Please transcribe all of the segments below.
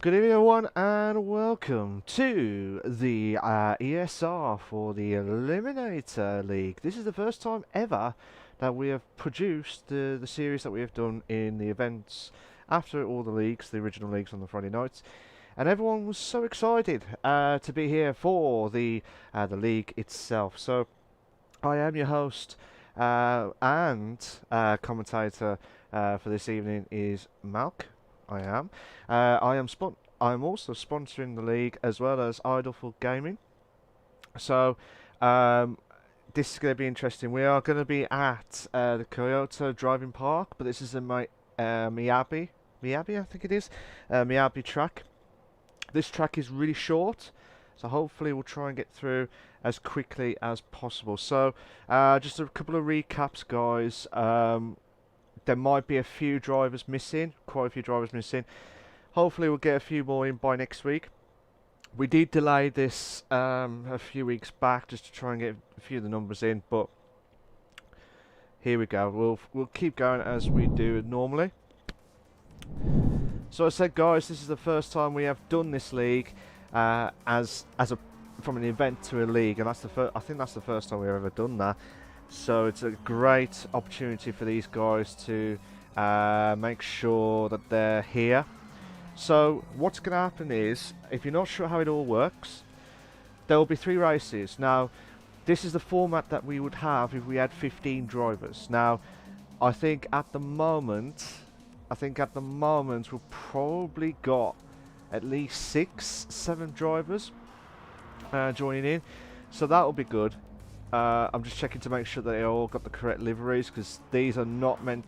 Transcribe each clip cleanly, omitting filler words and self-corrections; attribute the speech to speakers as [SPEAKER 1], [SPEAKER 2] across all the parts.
[SPEAKER 1] Good evening everyone and welcome to the ESR for the Eliminator League. This is the first time ever that we have produced the series that we have done in the events after all the leagues, the original leagues on the Friday nights. And everyone was so excited to be here for the league itself. So I am your host and commentator for this evening is Malk. I am. I'm also sponsoring the league as well as Idleful Gaming. So this is going to be interesting. We are going to be at the Kyoto Driving Park, but this is in my Miyabi, I think it is, Miyabi track. This track is really short, so hopefully we'll try and get through as quickly as possible. So just a couple of recaps, guys. There might be a few drivers missing, quite a few drivers missing. Hopefully we'll get a few more in by next week. We did delay this a few weeks back just to try and get a few of the numbers in, but here we go. We'll keep going as we do normally. So I said, guys, this is the first time we have done this league from an event to a league, and I think that's the first time we've ever done that. So it's a great opportunity for these guys to make sure that they're here. So what's going to happen is, if you're not sure how it all works, there will be 3 races. Now, this is the format that we would have if we had 15 drivers. Now, I think at the moment we've probably got at least 6-7 drivers joining in. So that will be good. I'm just checking to make sure that they all got the correct liveries, because these are not meant,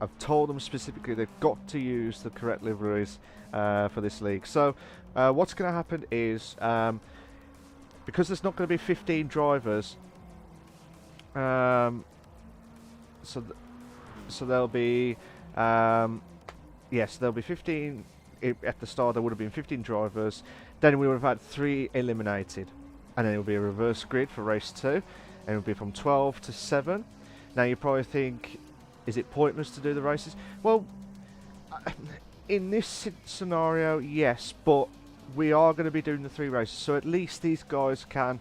[SPEAKER 1] I've told them specifically they've got to use the correct liveries for this league. So what's going to happen is, because there's not going to be 15 drivers, so there'll be, yes, there'll be 15, at the start there would have been 15 drivers, then we would have had 3 eliminated. And then it will be a reverse grid for race 2, and it will be from 12 to 7. Now you probably think, is it pointless to do the races? Well, in this scenario, yes, but we are going to be doing the 3 races, so at least these guys can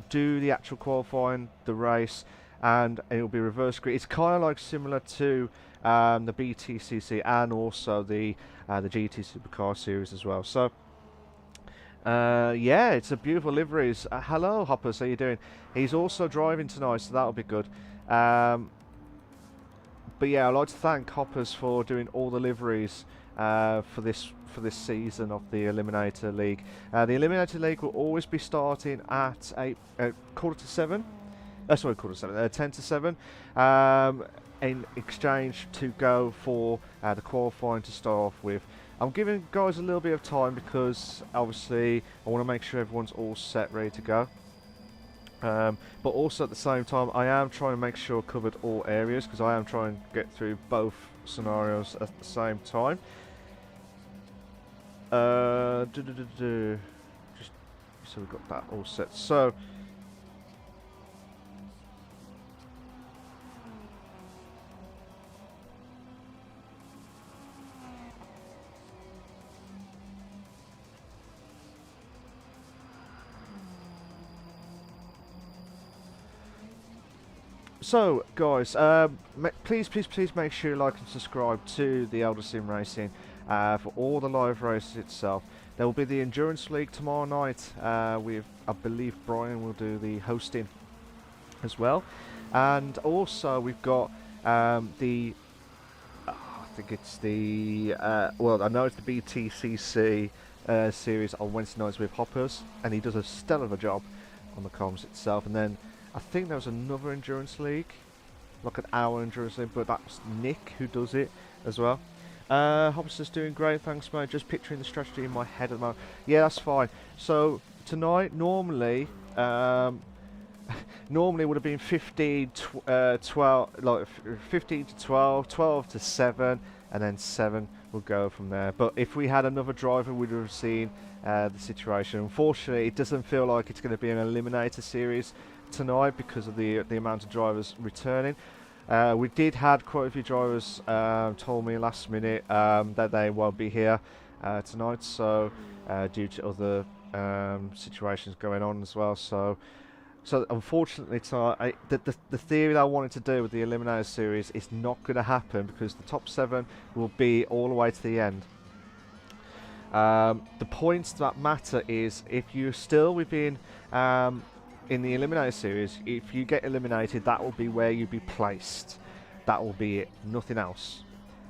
[SPEAKER 1] do the actual qualifying, the race, and it will be reverse grid. It's kind of like similar to the BTCC and also the GT Supercar series as well. So. Yeah, it's a beautiful liveries. Hello, Hoppers, how you doing? He's also driving tonight, so that'll be good. But yeah, I'd like to thank Hoppers for doing all the liveries for this season of the Eliminator League. The Eliminator League will always be starting at 7, 10 to 7. In exchange to go for the qualifying to start off with. I'm giving guys a little bit of time because obviously I want to make sure everyone's all set, ready to go. But also at the same time, I am trying to make sure I've covered all areas, because I am trying to get through both scenarios at the same time. Just so we've got that all set. So. So, guys, please make sure you like and subscribe to the Elder Sim Racing for all the live races itself. There will be the Endurance League tomorrow night. I believe Brian will do the hosting as well, and also we've got I think it's the well, I know it's the BTCC series on Wednesday nights with Hoppers, and he does a stellar of a job on the comms itself. And then I think there was another Endurance League, like an hour Endurance League, but that's Nick who does it as well. Hobbs doing great, thanks mate. Just picturing the strategy in my head at the moment. Yeah, that's fine. So tonight, normally it would have been 15 to 12, 12 to 7, and then 7 will go from there. But if we had another driver, we'd have seen the situation. Unfortunately, it doesn't feel like it's going to be an Eliminator series tonight because of the amount of drivers returning. We did had quite a few drivers told me last minute that they won't be here tonight, so due to other situations going on as well. So unfortunately, the theory that I wanted to do with the Eliminator series is not going to happen because the top 7 will be all the way to the end. The points that matter is if you're still within in the Eliminator series, if you get eliminated, that will be where you'll be placed. That will be it, nothing else.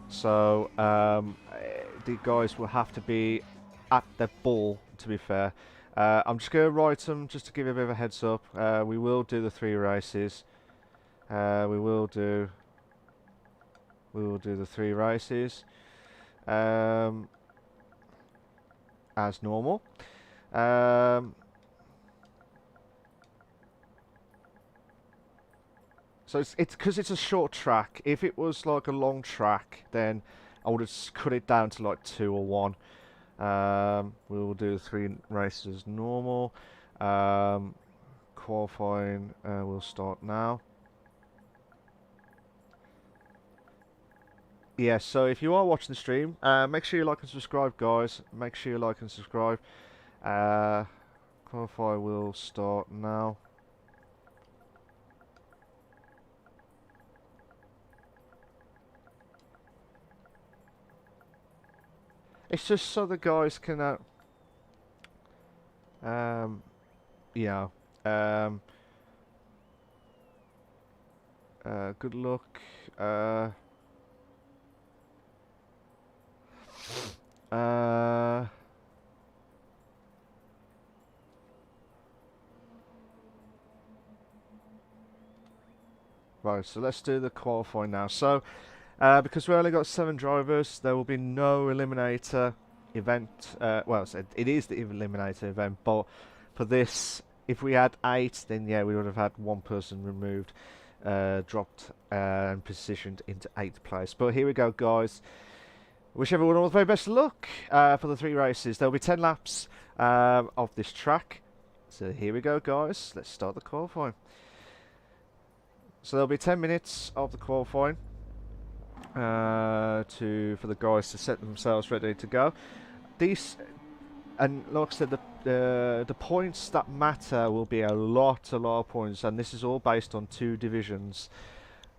[SPEAKER 1] So the guys will have to be at the ball, to be fair. I'm just going to write them just to give you a bit of a heads up. We will do the 3 races. We will do the 3 races as normal. So it's because it's a short track. If it was like a long track, then I would have cut it down to like 2 or 1. We will do the 3 races as normal. Qualifying will start now. Yeah, so if you are watching the stream, make sure you like and subscribe, guys. Make sure you like and subscribe. Qualify will start now. It's just so the guys can, yeah. Good luck. Right, so let's do the qualifying now. So, because we only got 7 drivers, there will be no Eliminator event. Well, it is the Eliminator event, but for this, if we had 8, then yeah, we would have had 1 person removed, dropped, and positioned into 8th place. But here we go, guys. Wish everyone all the very best of luck for the 3 races. There will be 10 laps of this track. So here we go, guys. Let's start the qualifying. So there'll be 10 minutes of the qualifying for the guys to set themselves ready to go. These, and like I said, the points that matter will be a lot of points, and this is all based on 2 divisions.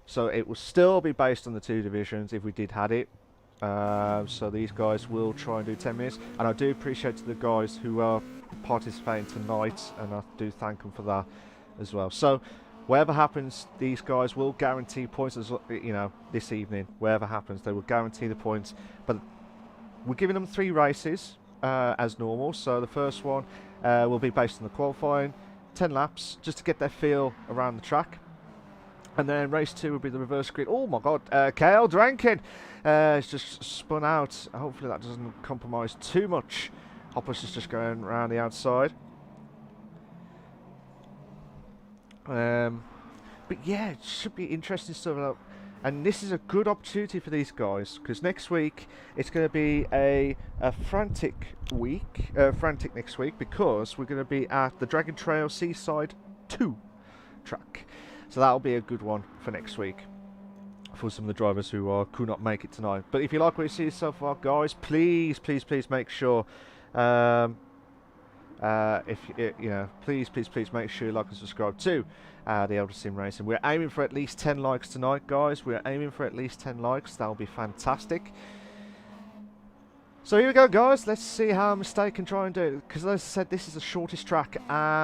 [SPEAKER 1] So it will still be based on the 2 divisions if we did had it. So these guys will try and do 10 minutes, and I do appreciate the guys who are participating tonight, and I do thank them for that as well. So whatever happens, these guys will guarantee points, as you know, this evening. Whatever happens, they will guarantee the points. But we're giving them 3 races as normal. So the first one will be based on the qualifying, 10 laps, just to get their feel around the track. And then race 2 will be the reverse grid. Oh my God, Kale Drankin has just spun out. Hopefully that doesn't compromise too much. Hoppus is just going around the outside. But yeah, it should be interesting stuff. And this is a good opportunity for these guys, because next week it's going to be a frantic week. Frantic next week, because we're going to be at the Dragon Trail Seaside 2 track. So that'll be a good one for next week for some of the drivers who could not make it tonight. But if you like what you see so far, guys, please make sure please make sure you like and subscribe to the Elder Sim Racing. We're aiming for at least 10 likes tonight, guys. We're aiming for at least 10 likes. That'll be fantastic. So here we go, guys. Let's see how Mistake can try and do it. Because as I said, this is the shortest track.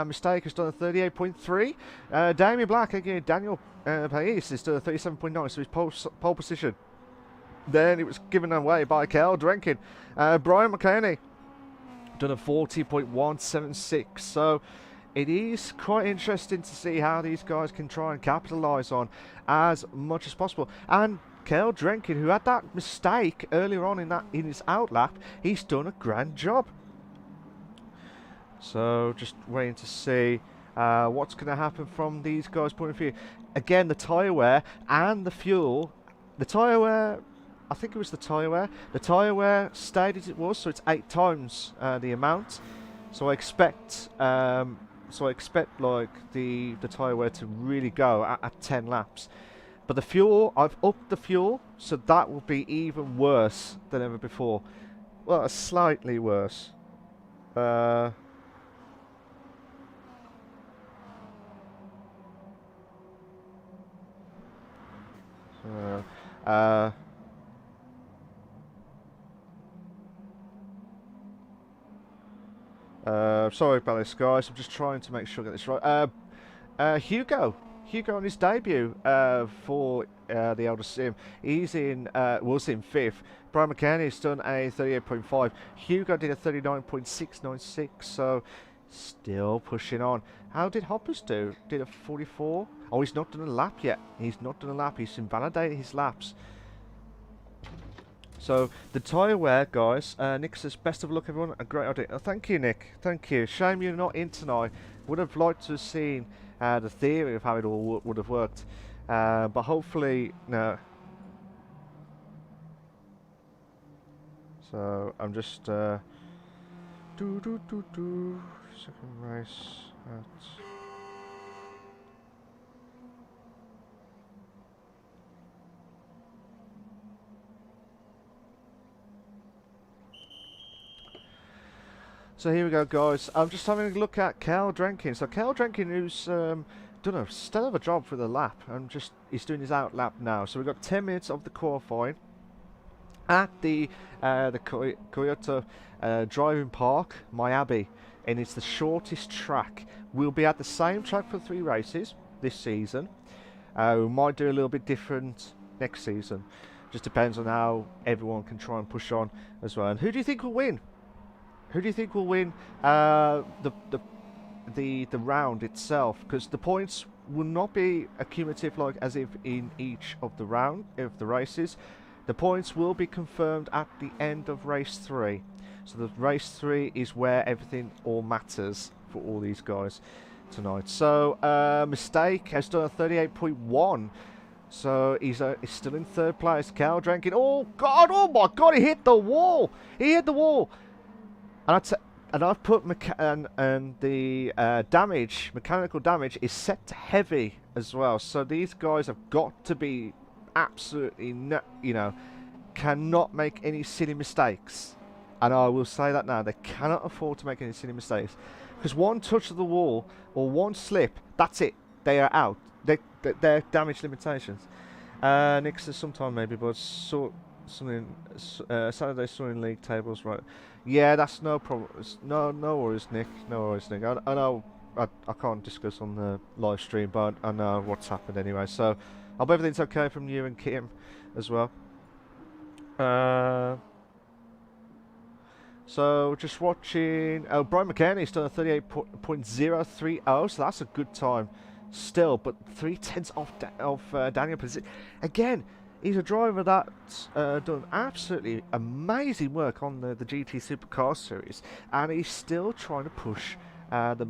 [SPEAKER 1] Mistake has done a 38.3. Damien Black, again, Daniel Pais has done a 37.9. So his pole position. Then it was given away by Kel Drenkin. Brian McKinney done a 40.176. So it is quite interesting to see how these guys can try and capitalise on as much as possible. And Kel Drenkin, who had that mistake earlier on in his outlap, he's done a grand job. So just waiting to see what's going to happen from these guys' point of view. Again, the tyre wear and the fuel. The tyre wear, I think it was the tyre wear. The tyre wear stayed as it was, so it's 8 times the amount. So I expect like the tyre wear to really go at 10 laps. But the fuel, I've upped the fuel, so that will be even worse than ever before. Well, slightly worse. So, sorry about this, guys. I'm just trying to make sure I get this right. Hugo on his debut for the Elder Sim. He's in was in 5th. Brian McKenny has done a 38.5. Hugo did a 39.696. So still pushing on. How did Hoppers do? Did a 44? Oh, he's not done a lap yet. He's not done a lap. He's invalidated his laps. So the tyre wear, guys. Nick says, best of luck, everyone. A great idea. Oh, thank you, Nick. Thank you. Shame you're not in tonight. Would have liked to have seen the theory of how it all would have worked, but hopefully no. So I'm just second race at So here we go, guys. I'm just having a look at Cal Drenkin. So Cal Drenkin, who's done a stellar of a job for the lap, and he's doing his out lap now. So we've got 10 minutes of the qualifying at the Toyota Driving Park, Miami, and it's the shortest track. We'll be at the same track for 3 races this season. We might do a little bit different next season. Just depends on how everyone can try and push on as well. And who do you think will win? Who do you think will win the round itself? Because the points will not be accumulative like as if in each of the races. The points will be confirmed at the end of race 3. So the race 3 is where everything all matters for all these guys tonight. So Mistake has done a 38.1. So he's still in 3rd place. Cal Drenkin. Oh God! Oh my God! He hit the wall. He hit the wall. And I've put the mechanical damage is set to heavy as well. So these guys have got to be absolutely, cannot make any silly mistakes. And I will say that now, they cannot afford to make any silly mistakes, because one touch of the wall or one slip, that's it. They are out. They're damage limitations. Nick says sometime maybe, but something Saturday Swimming League tables, right? Yeah, that's no problem. No worries, Nick. No worries, Nick. I know I can't discuss on the live stream, but I know what's happened anyway. So I hope everything's okay from you and Kim as well. So just watching. Oh, Brian McKenny's done a 38.030. So that's a good time still, but 3/10 off Daniel position again. He's a driver that's done absolutely amazing work on the GT Supercar Series, and he's still trying to push there's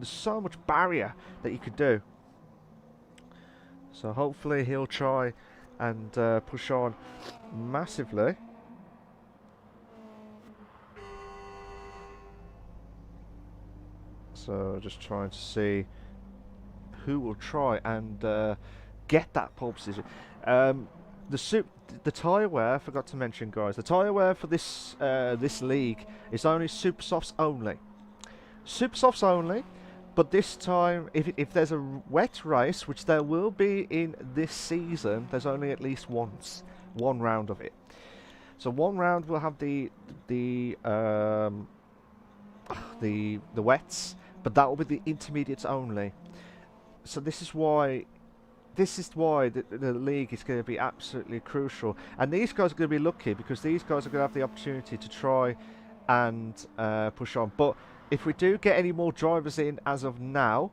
[SPEAKER 1] so much barrier that you could do. So hopefully he'll try and push on massively. So just trying to see who will try and get that pole position. The tyre wear, I forgot to mention, guys. The tyre wear for this this league is only super softs only. Super softs only. But this time, if there's a wet race, which there will be in this season, there's only at least one round of it. So one round will have the wets, but that will be the intermediates only. So this is why the league is going to be absolutely crucial, and these guys are going to be lucky because these guys are going to have the opportunity to try and push on. But if we do get any more drivers in as of now,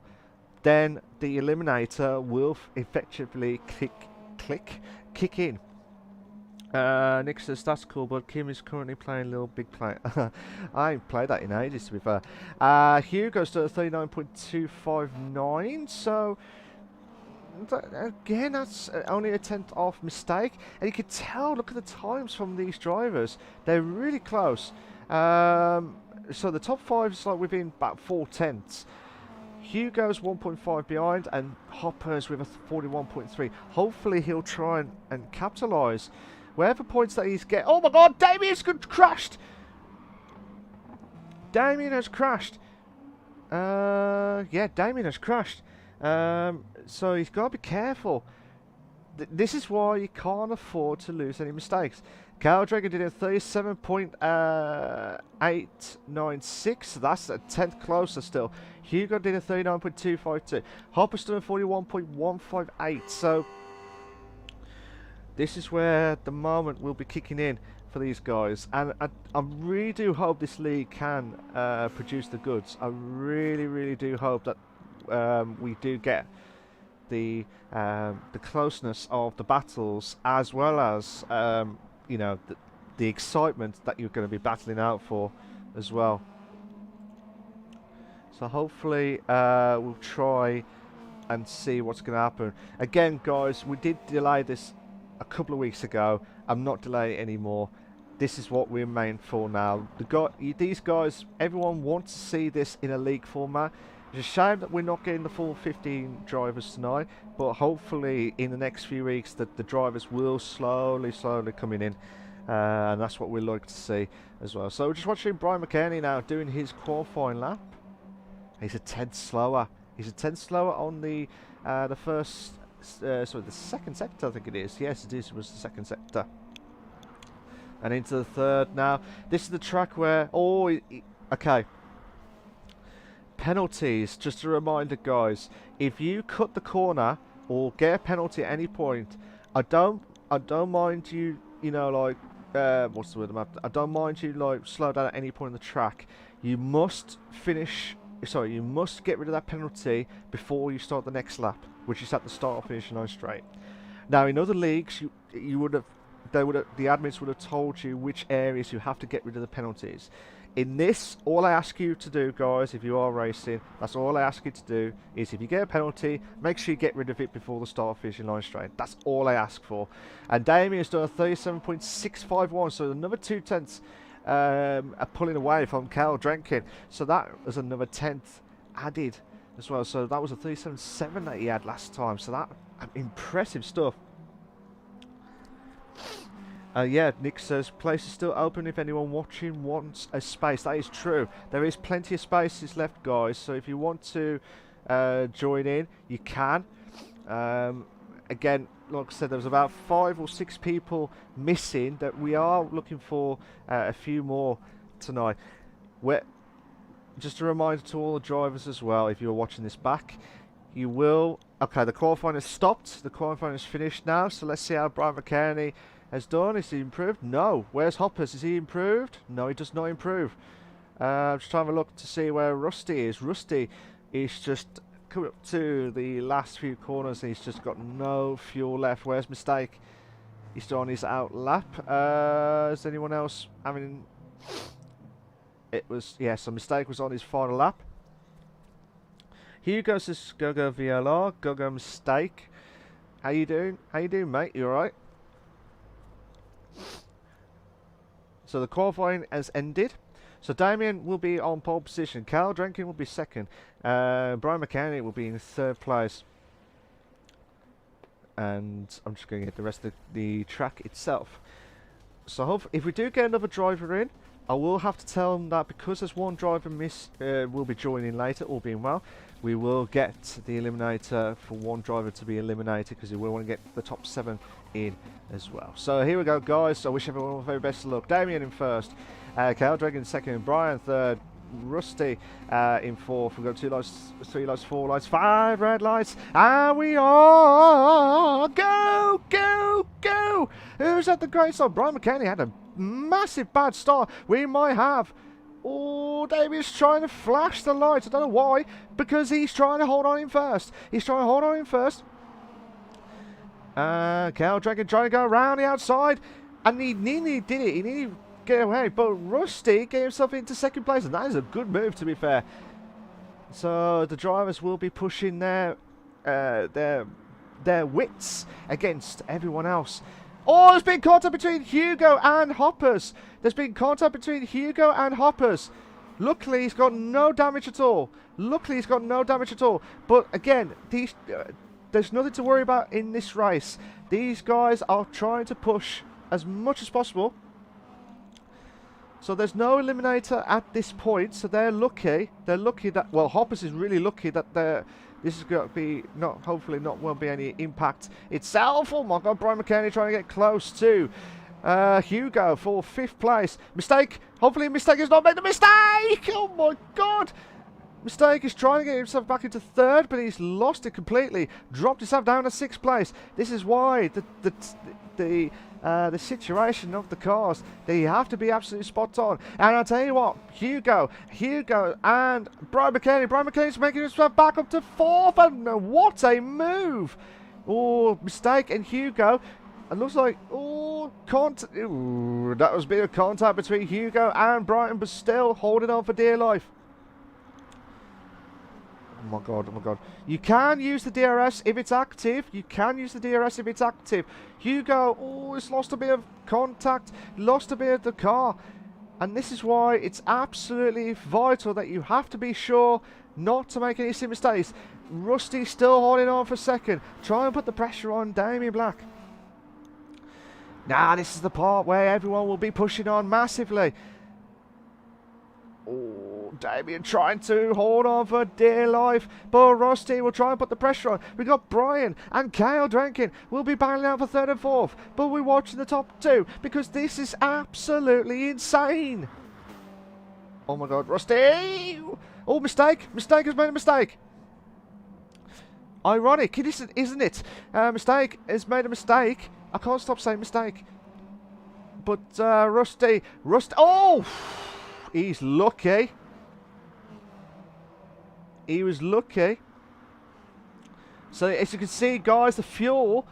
[SPEAKER 1] then the Eliminator will effectively kick in. Nick says that's cool, but Kim is currently playing Little Big Play. I ain't played that in ages, to be fair. Hugo's to 39.259, so again, that's only a 10th off Mistake, and you can tell, look at the times from these drivers, they're really close. So the top 5 is like within about 4/10. Hugo's 1.5 behind, and Hopper's with a 41.3. Hopefully he'll try and capitalise. Wherever points that he's getting... Oh my god, Damien's crashed! Damien has crashed. Yeah, Damien has crashed. So he's got to be careful. This is why you can't afford to lose any mistakes. Carl Dragon did a 37.896, so that's a 10th closer still. Hugo did a 39.252. Hopper's done a 41.158, so this is where the moment will be kicking in for these guys. And I really do hope this league can produce the goods. I really, really do hope that we do get the closeness of the battles, as well as you know, the excitement that you're going to be battling out for as well. So hopefully we'll try and see what's going to happen. Again, guys, we did delay this a couple of weeks ago. I'm not delaying it anymore. This is what we're meant for now. These guys, everyone wants to see this in a league format. It's a shame that we're not getting the full 15 drivers tonight, but hopefully in the next few weeks that the drivers will slowly coming in, and that's what we'd like to see as well. So we're just watching Brian McKerney now doing his qualifying lap. He's a 10th slower. He's a 10th slower on the first, sorry, the second sector, I think it is. Yes, it is. It was the second sector. And into the third now. This is the track where, okay. Penalties, just a reminder, guys, if you cut the corner or get a penalty at any point, I don't mind you, you know, like what's the word I don't mind you like slow down at any point in the track. You must you must get rid of that penalty before you start the next lap, which is at the start or finish line straight. Now in other leagues the admins would have told you which areas you have to get rid of the penalties. In this, all I ask you to do, guys, if you are racing, that's all I ask you to do, is if you get a penalty, make sure you get rid of it before the start finishing line straight. That's all I ask for. And Damien's done a 37.651, so another 2/10 pulling away from Carl Drenkin. So that was another 10th added as well. So that was a 37.7 that he had last time. So that impressive stuff. Yeah, Nick says, place is still open if anyone watching wants a space. That is true. There is plenty of spaces left, guys. So if you want to join in, you can. Again, like I said, there was about 5 or 6 people missing. That we are looking for a few more tonight. Just a reminder to all the drivers as well, if you're watching this back, you will... Okay, the qualifying has stopped. The qualifying is finished now. So let's see how Brian McKerney has done. Is he improved? No. Where's Hoppers? Is he improved? No, he does not improve. I'm just trying to look to see where Rusty is. Rusty is just coming up to the last few corners and he's just got no fuel left. Where's Mistake? He's still on his out lap. Is anyone else having... It was... Yeah, so Mistake was on his final lap. Hugo says, Go VLR. Go Mistake. How you doing? How you doing, mate? You alright? So the qualifying has ended. So Damien will be on pole position. Carl Drenkin will be second. Brian McKerney will be in third place. And I'm just going to get the rest of the track itself. So if we do get another driver in, I will have to tell them that because there's one driver will be joining later, all being well, we will get the eliminator for one driver to be eliminated because we will want to get the top 7 in as well. So here we go, guys. I wish everyone the very best of luck. Damien in first, Carl Dragon second, Brian third, Rusty in fourth. We've got 2 lights, 3 lights, 4 lights, 5 red lights, and we are go! Who's at the great start? Brian McKenney had a massive bad start. We might have... Oh, David's trying to flash the lights. I don't know why. Because he's trying to hold on in first. Carl Dragon trying to go around the outside. And he nearly did it. He nearly get away. But Rusty get himself into second place. And that is a good move, to be fair. So the drivers will be pushing their wits against everyone else. Oh, there's been contact between Hugo and Hoppers. Luckily, he's got no damage at all. Luckily, he's got no damage at all. But again, these there's nothing to worry about in this race. These guys are trying to push as much as possible. So there's no Eliminator at this point. So they're lucky. They're lucky that, well, Hoppers is really lucky that this is going to be hopefully won't be any impact itself. Oh my God, Brian McKenny trying to get close to Hugo for 5th place. Mistake. Hopefully Mistake has not made the mistake. Oh my God. Mistake is trying to get himself back into 3rd, but he's lost it completely. Dropped himself down to 6th place. This is why the situation of the cars, they have to be absolutely spot on. And I'll tell you what, Hugo and Brian McKenny. Brian McKenny's making himself back up to 4th, and what a move! Oh, Mistake and Hugo. It looks like, that was a bit of contact between Hugo and Brighton, but still holding on for dear life. Oh my God, oh my God. You can use the DRS if it's active. You can use the DRS if it's active. Hugo, he's lost a bit of contact, lost a bit of the car. And this is why it's absolutely vital that you have to be sure not to make any silly mistakes. Rusty still holding on for 2nd. Try and put the pressure on Damien Black. Now, this is the part where everyone will be pushing on massively. Oh, Damien trying to hold on for dear life, but Rusty will try and put the pressure on. We got Brian and Kyle Drankin will be battling out for 3rd and 4th, but we're watching the top 2 because this is absolutely insane. Oh my God, Rusty! Oh, mistake! Mistake has made a mistake. Ironic, isn't it? Mistake has made a mistake. I can't stop saying mistake. But Rusty, oh! He's lucky. He was lucky. So as you can see, guys, the fuel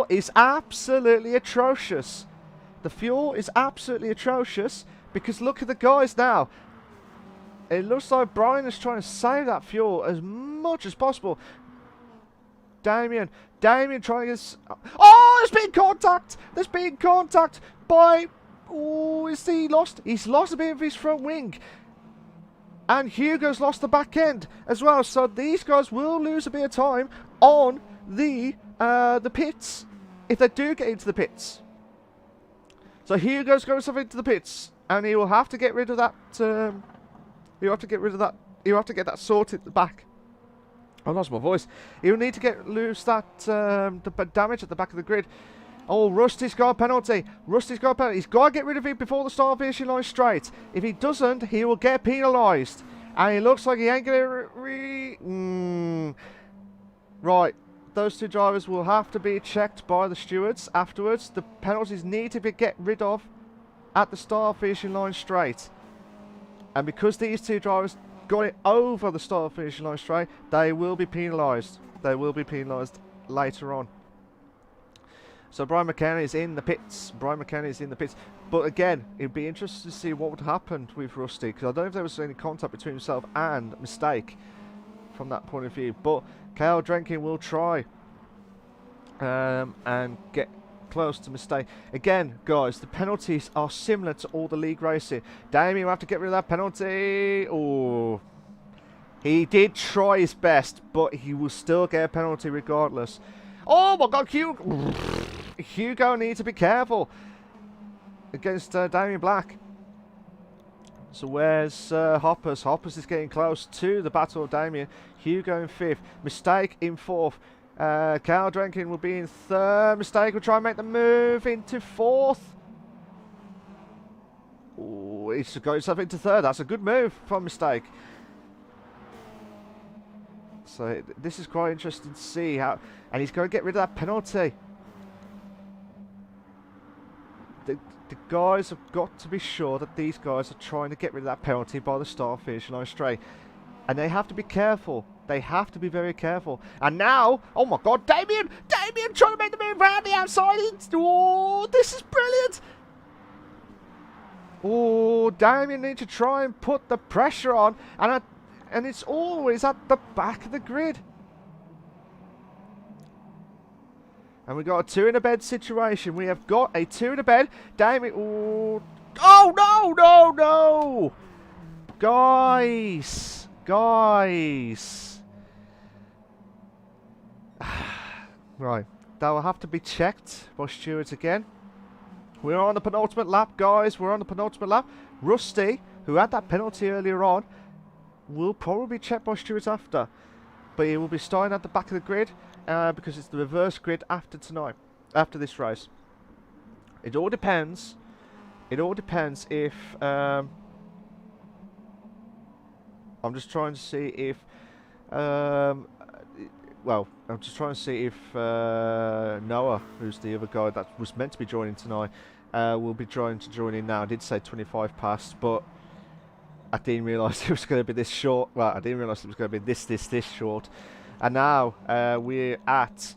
[SPEAKER 1] is absolutely atrocious. The fuel is absolutely atrocious because look at the guys now. It looks like Brian is trying to save that fuel as much as possible. Damien trying to get... Oh, there's been contact! There's been contact by... Oh, is he lost? He's lost a bit of his front wing. And Hugo's lost the back end as well. So these guys will lose a bit of time on the pits if they do get into the pits. So Hugo's going into the pits, and he will have to get rid of that. He'll have to get rid of that. He'll have to get that sorted at the back. I lost my voice. He'll need to lose that the damage at the back of the grid. Oh, Rusty's got a penalty. Rusty's got a penalty. He's got to get rid of it before the start finishing line straight. If he doesn't, he will get penalised. And it looks like he ain't going to... Right. Those two drivers will have to be checked by the stewards afterwards. The penalties need to be get rid of at the start finishing line straight. And because these two drivers got it over the start finishing line straight, they will be penalised. They will be penalised later on. So Brian McKenna is in the pits. Brian McKenna is in the pits. But again, it'd be interesting to see what would happen with Rusty, because I don't know if there was any contact between himself and Mistake from that point of view. But Kyle Drenkin will try and get close to Mistake. Again, guys, the penalties are similar to all the league racing. Damien will have to get rid of that penalty. Oh, he did try his best, but he will still get a penalty regardless. Oh my God, Hugo needs to be careful against Damien Black. So where's Hoppers? Hoppers is getting close to the battle of Damien. Hugo in 5th. Mistake in 4th. Kyle Drenkin will be in 3rd. Mistake will try and make the move into 4th. Oh, he's got himself into 3rd. That's a good move from Mistake. So this is quite interesting to see how... And he's going to get rid of that penalty. The guys have got to be sure that these guys are trying to get rid of that penalty by the start finish line straight. And they have to be careful. They have to be very careful. And now, oh my God, Damien trying to make the move around the outside. Oh, this is brilliant. Oh, Damien needs to try and put the pressure on. And it's always at the back of the grid. And we've got a 2 in a bed situation. We have got a 2 in a bed. Damien. Oh, no. Guys! Guys! Right. That will have to be checked by stewards again. We're on the penultimate lap, guys. We're on the penultimate lap. Rusty, who had that penalty earlier on, will probably be checked by stewards after. But he will be starting at the back of the grid because it's the reverse grid after tonight, after this race. It all depends. It all depends if... I'm just trying to see if... well, I'm just trying to see if Noah, who's the other guy that was meant to be joining tonight, will be trying to join in now. I did say 25 past, but I didn't realise it was going to be this short. Well, I didn't realise it was going to be this short. And now we're at...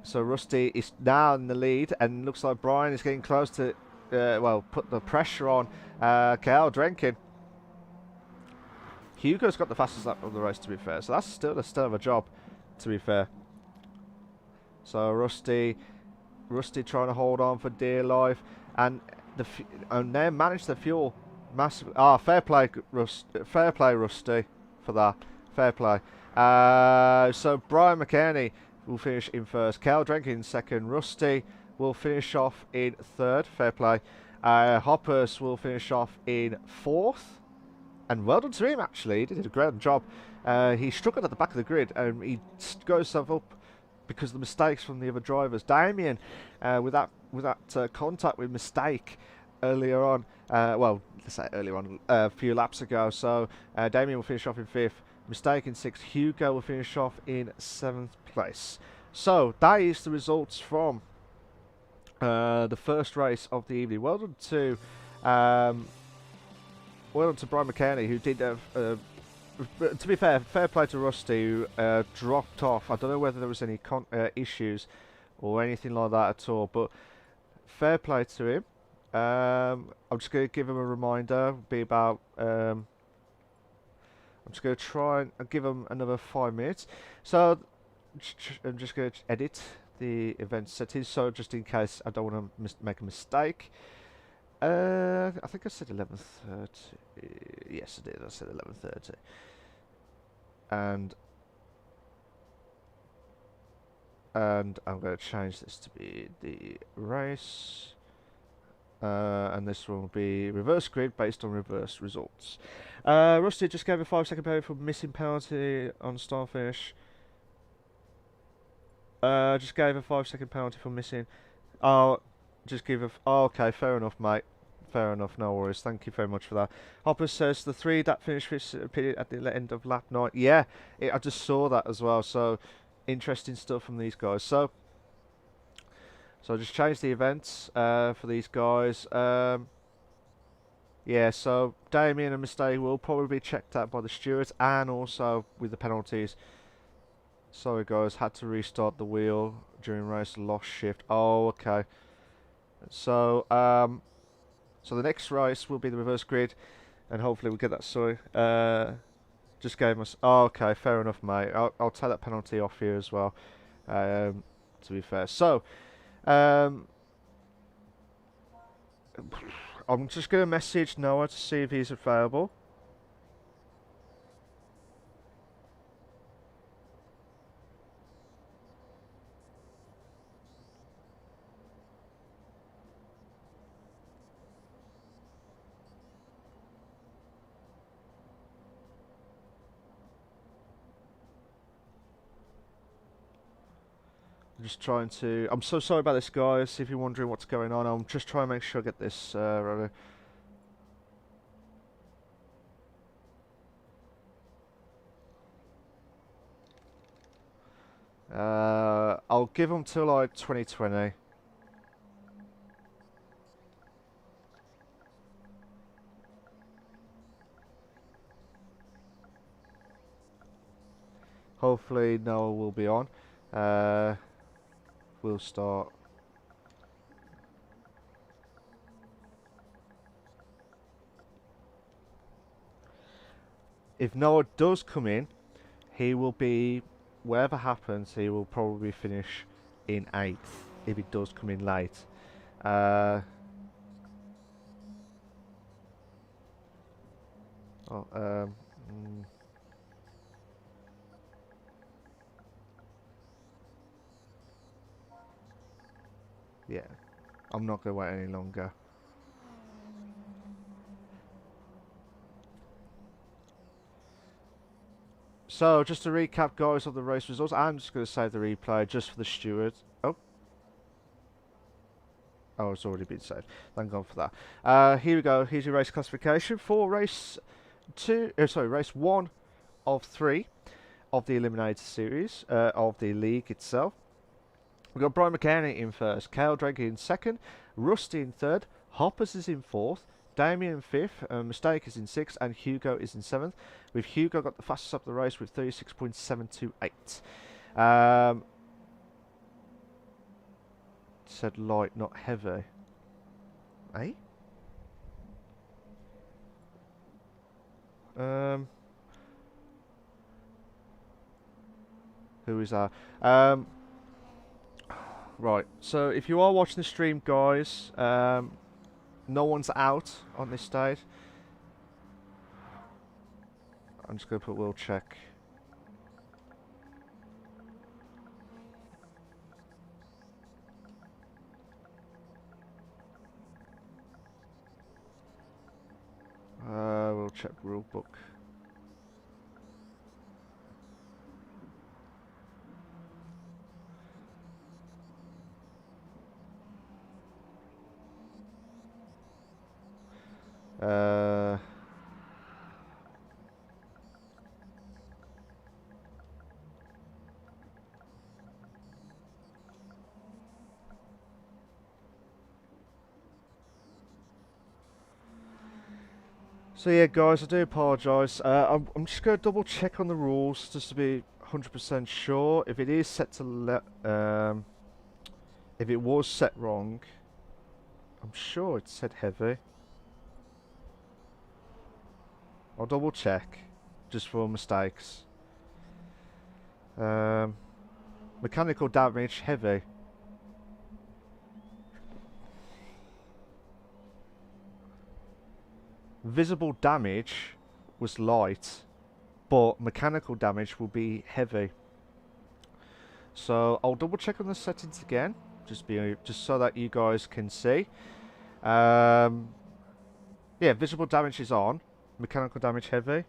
[SPEAKER 1] So Rusty is now in the lead, and looks like Brian is getting close to, well, put the pressure on Kyle Drenkin. Hugo's got the fastest lap of the race, to be fair, so that's still a job, to be fair. So Rusty trying to hold on for dear life, and they managed the fuel massively. Ah, fair play, Rusty, for that. Fair play. So Brian McKerney will finish in first. Cal Drenkin in second. Rusty will finish off in third. Fair play. Hoppers will finish off in fourth. And well done to him, actually. He did a great job. He struggled at the back of the grid, and he got himself up because of the mistakes from the other drivers. Damien, with that contact with Mistake earlier on, well, let's say earlier on, a few laps ago. So Damien will finish off in fifth. Mistake in sixth. Hugo will finish off in seventh place. So that is the results from the first race of the evening. Well done to Brian McKerney, who did have. To be fair play to Rusty, who dropped off. I don't know whether there was any issues or anything like that at all, but fair play to him. I'm just going to give him a reminder. Be about. I'm just going to try and give him another 5 minutes. So I'm just going to edit the event settings, so just in case I don't want to make a mistake. I think I said 11:30. Yes, I did. I said 11:30. And I'm going to change this to be the race. And this one will be reverse grid based on reverse results. Rusty just gave a 5-second penalty for missing penalty on start finish. Just gave a 5-second penalty for missing. Oh, just give a. Oh, okay, fair enough, mate. Fair enough, no worries. Thank you very much for that. Hopper says the 3 that finished repeated at the end of lap 9. Yeah, I just saw that as well. So interesting stuff from these guys. So I just changed the events for these guys. Yeah, so Damien and Mistake will probably be checked out by the stewards, and also with the penalties. Sorry guys, had to restart the wheel during race, lost shift. Oh, okay. So so the next race will be the reverse grid, and hopefully we'll get that. Sorry, just gave us. Oh, okay, fair enough, mate. I'll take that penalty off here as well. To be fair, so I'm just going to message Noah to see if he's available. I'm just trying to. I'm so sorry about this, guys. If you're wondering what's going on, I'm just trying to make sure I get this right. I'll give them till like 2020. Hopefully Noah will be on. We'll start. If Noah does come in, he will be, whatever happens, he will probably finish in 8th if he does come in late. Oh, yeah, I'm not going to wait any longer. So, just to recap, guys, of the race results, I'm just going to save the replay just for the steward. Oh, it's already been saved. Thank God for that. Here we go. Here's your race classification for race race 1 of 3 of the Eliminator series of the league itself. We've got Brian McKenna in first, Kale Drake in second, Rusty in third, Hoppers is in fourth, Damien in fifth, Mistake is in sixth, and Hugo is in seventh. With Hugo got the fastest up the race with 36.728. Said light, not heavy. Eh? Who is that? Right, so if you are watching the stream, guys, no one's out on this stage. I'm just going to put will check. We'll check rule book. So yeah, guys, I do apologise. I'm just going to double check on the rules just to be 100% sure. If it is set to if it was set wrong, I'm sure it said heavy. I'll double check just for mistakes. Mechanical damage heavy. Visible damage was light, but mechanical damage will be heavy. So I'll double check on the settings again, just so that you guys can see. Yeah, visible damage is on. Mechanical damage heavy.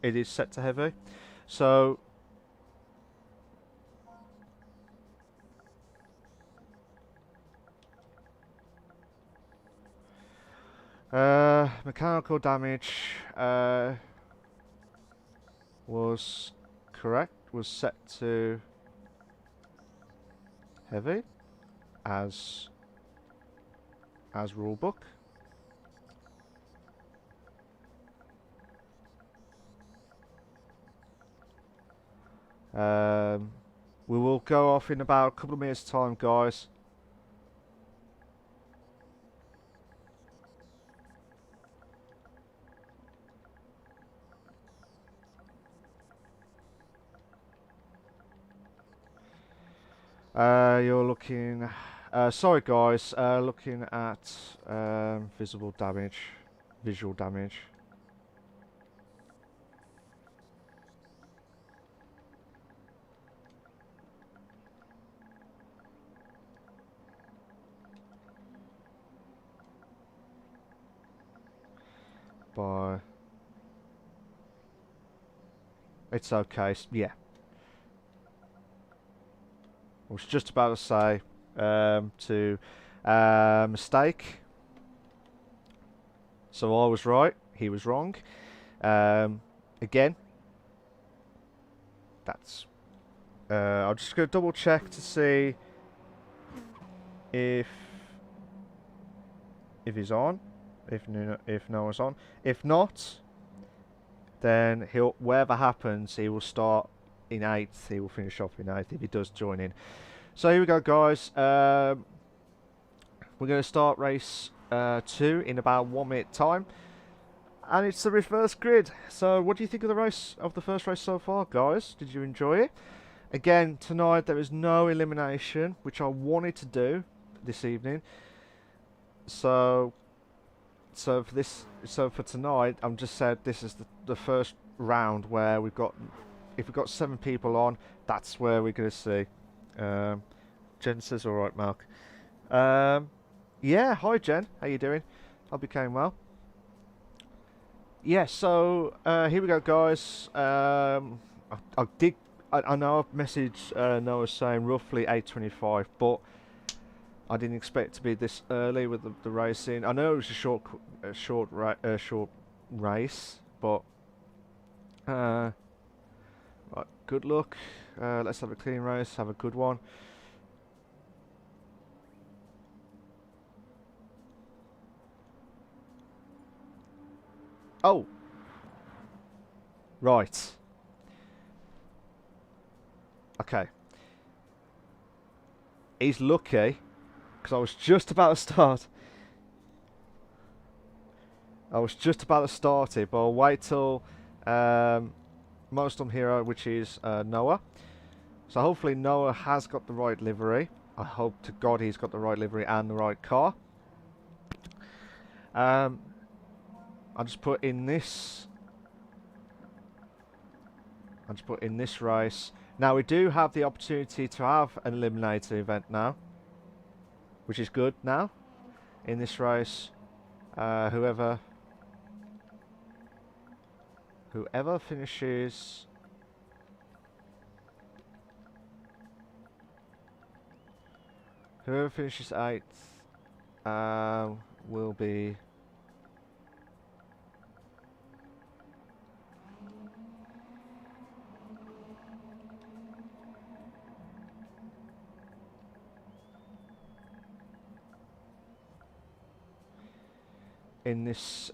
[SPEAKER 1] It is set to heavy. So mechanical damage was correct, was set to heavy as rulebook. We will go off in about a couple of minutes time, guys. You're looking... sorry guys, looking at visible damage, visual damage. By... It's okay, yeah. I was just about to say mistake. So I was right, he was wrong. Again, that's... I'm just going to double check to see if he's on, if no one's on. If not, then he'll, whatever happens, he will start in 8th. He will finish off in 8th if he does join in. So here we go, guys. We're going to start race 2 in about 1 minute time, and it's the reverse grid. So what do you think of the race, of the first race so far, guys? Did you enjoy it? Again, tonight there is no elimination, which I wanted to do this evening. So so for tonight, I'm just said this is the first round where we've got, if we've got 7 people on, that's where we're gonna see. Jen says, "All right, Mark." Yeah, hi Jen, how you doing? Hope you came well. Yeah, so here we go, guys. I know I've messaged Noah saying roughly 8:25, but I didn't expect it to be this early with the racing. I know it was a short race, but right, good luck. Let's have a clean race. Have a good one. Oh, right. Okay. He's lucky because I was just about to start. It, but I'll wait till most on hero, which is Noah. So hopefully Noah has got the right livery. I hope to God he's got the right livery and the right car. I'll just put in this. Race. Now we do have the opportunity to have an Eliminator event now, which is good now. In this race, whoever finishes eighth will be in this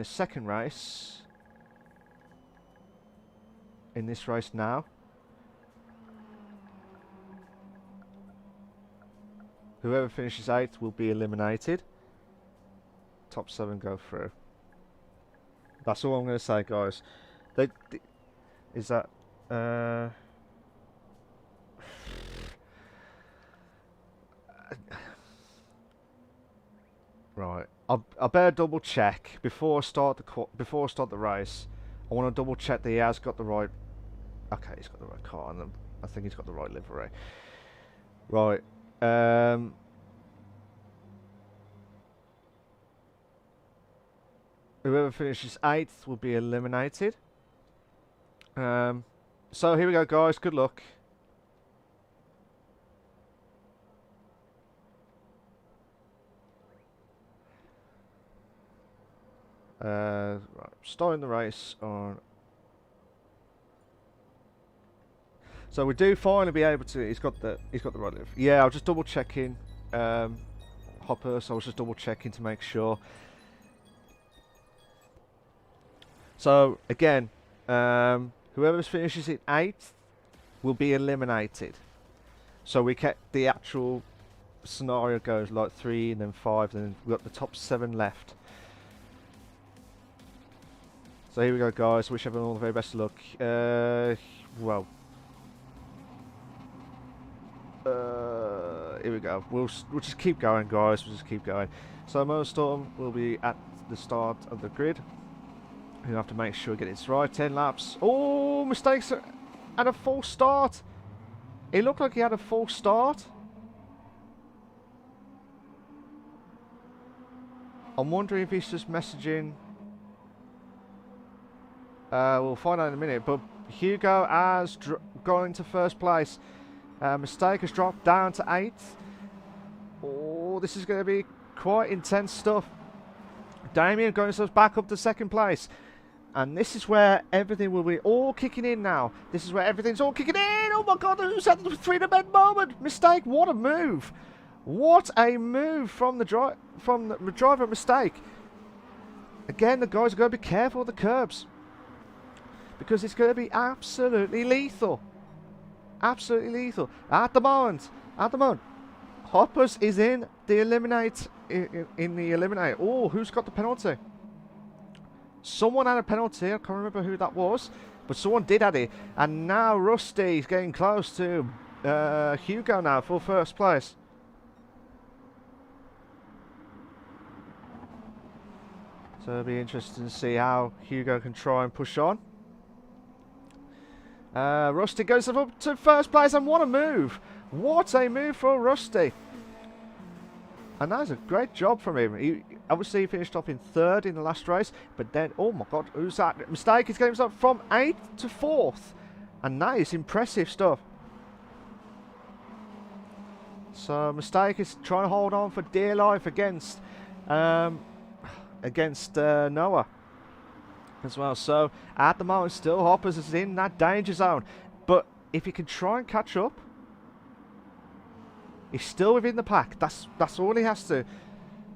[SPEAKER 1] second race. In this race now, whoever finishes 8th will be eliminated. Top 7 go through. That's all I'm going to say, guys. Is that right? I better double check before I start the race. I want to double check that he has got the right. Okay, he's got the right car, and I think he's got the right livery. Right. Whoever finishes 8th will be eliminated. So here we go, guys. Good luck. Right, starting the race on. So we do finally be able to. He's got the right live. Yeah, I was just double checking. Hopper. So I was just double checking to make sure. So again, whoever finishes in 8th will be eliminated. So we kept the actual scenario goes like 3 and then 5, and then we've got the top 7 left. So here we go, guys. Wish everyone all the very best of luck. Well, here we go. We'll just keep going, guys. We'll just keep going. So Motorstorm will be at the start of the grid. You have to make sure you get it right. 10 laps. Oh, mistakes at a false start. It looked like he had a false start. I'm wondering if he's just messaging. We'll find out in a minute. But Hugo has gone into first place. Mistake has dropped down to 8th. Oh, this is going to be quite intense stuff. Damien going back up to 2nd place. And this is where everything will be all kicking in now. This is where everything's all kicking in. Oh my God, who's had the freedom-bed moment? Mistake, what a move. What a move from the driver. Mistake. Again, the guys are going to be careful with the curbs, because it's going to be absolutely lethal. Absolutely lethal. At the moment, Hoppers is in the eliminate in the eliminator. Oh, who's got the penalty? Someone had a penalty. I can't remember who that was, but someone did have it. And now Rusty is getting close to Hugo now for first place. So it'll be interesting to see how Hugo can try and push on. Rusty goes up to first place, and what a move! What a move for Rusty! And that was a great job from him. He obviously finished off in third in the last race, but then, oh my god, who's that? Mistake, he's getting himself from 8th to 4th. And that is impressive stuff. So Mistake is trying to hold on for dear life against Noah as well. So at the moment, still Hoppers is in that danger zone. But if he can try and catch up, he's still within the pack. That's all he has to.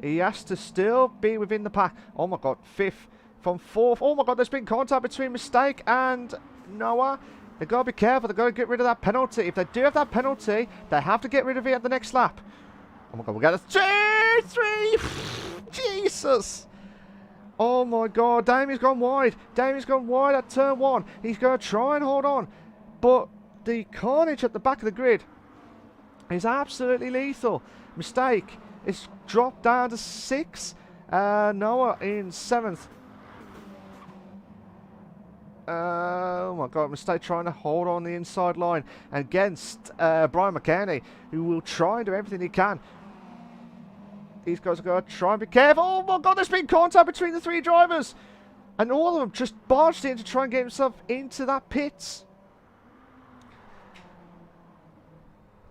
[SPEAKER 1] He has to still be within the pack. Oh my god, 5th from 4th. Oh my god, there's been contact between Mistake and Noah. They've got to be careful. They've got to get rid of that penalty. If they do have that penalty, they have to get rid of it at the next lap. Oh my god, we got a 3. Jesus. Oh my god, Damien's gone wide. Damien's gone wide at turn 1. He's going to try and hold on. But the carnage at the back of the grid is absolutely lethal. Mistake is dropped down to 6. Noah in 7th. Oh my god, Mistake trying to hold on the inside line against Brian McKenney, who will try and do everything he can. These guys are going to try and be careful. Oh my god, there's been contact between the 3 drivers. And all of them just barged in to try and get himself into that pits.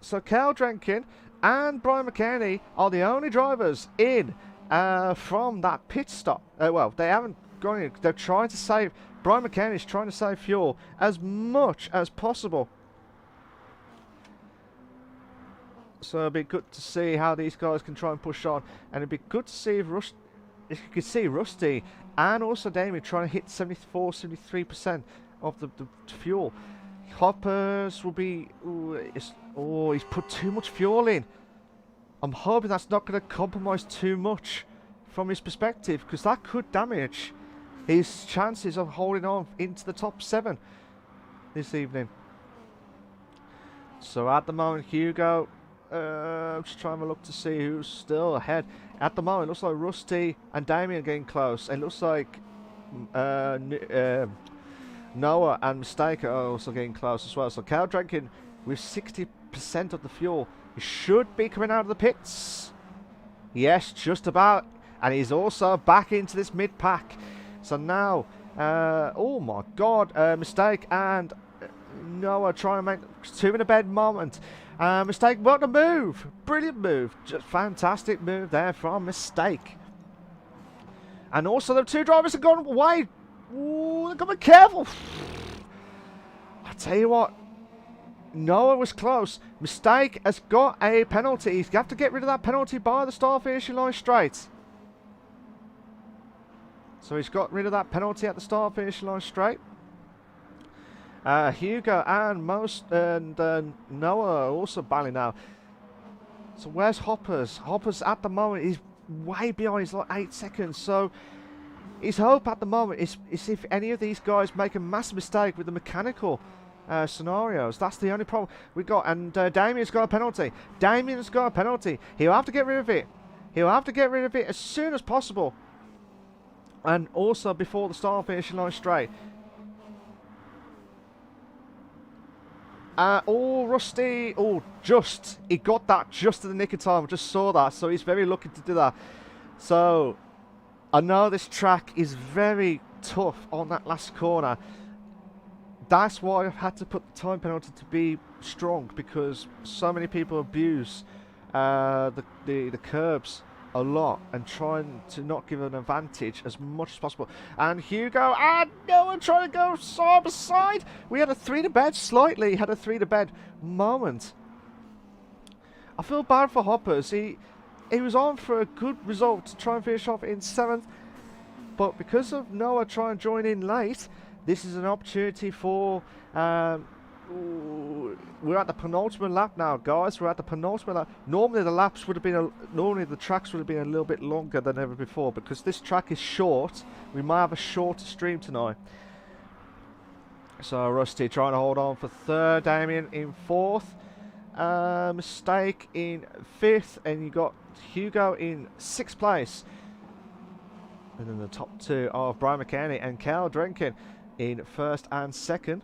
[SPEAKER 1] So Cal Drenkin and Brian McKenney are the only drivers in from that pit stop. Well, they haven't gone in. They're trying to save. Brian McKenney is trying to save fuel as much as possible. So it'll be good to see how these guys can try and push on, and it'd be good to see if you could see Rusty and also Damien trying to hit 73% of the fuel. Hoppers will be. He's put too much fuel in. I'm hoping that's not going to compromise too much from his perspective, because that could damage his chances of holding on into the top 7 this evening. So at the moment, Hugo, I'm just trying to look to see who's still ahead. At the moment, it looks like Rusty and Damien getting close. It looks like Noah and Mistake are also getting close as well. So Cal Drenkin with 60% of the fuel. He should be coming out of the pits. Yes, just about. And he's also back into this mid-pack. So now, oh my god, Mistake and Noah trying to make 2 in a bed moment. Mistake, what a move! Brilliant move. Just fantastic move there from Mistake. And also the 2 drivers have gone wide. Ooh, they've got to be careful. I tell you what, Noah was close. Mistake has got a penalty. He's got to get rid of that penalty by the start finishing line straight. So he's got rid of that penalty at the start finishing line straight. Hugo and Noah are also battling now. So where's Hoppers? Hoppers at the moment is way behind. He's like 8 seconds. So his hope at the moment is if any of these guys make a massive mistake with the mechanical scenarios. That's the only problem we got. And Damien's got a penalty. Damien's got a penalty. He'll have to get rid of it. He'll have to get rid of it as soon as possible. And also before the start finishing line straight. Rusty. Oh, he got that just in the nick of time. I just saw that. So he's very lucky to do that. So I know this track is very tough on that last corner. That's why I've had to put the time penalty to be strong, because so many people abuse the curbs a lot and trying to not give an advantage as much as possible. And Hugo and Noah trying to go side by side. We had a 3 to bed, slightly had a 3 to bed moment. I feel bad for Hoppers. He was on for a good result to try and finish off in 7th, but because of Noah trying to join in late, this is an opportunity for we're at the penultimate lap now, guys. We're at the penultimate lap. Normally the tracks would have been a little bit longer than ever before, because this track is short. We might have a shorter stream tonight. So Rusty trying to hold on for 3rd, Damien in 4th, Mistake in 5th, and you got Hugo in 6th place. And then the top two of Brian McKenny and Cal Drenkin in first and second.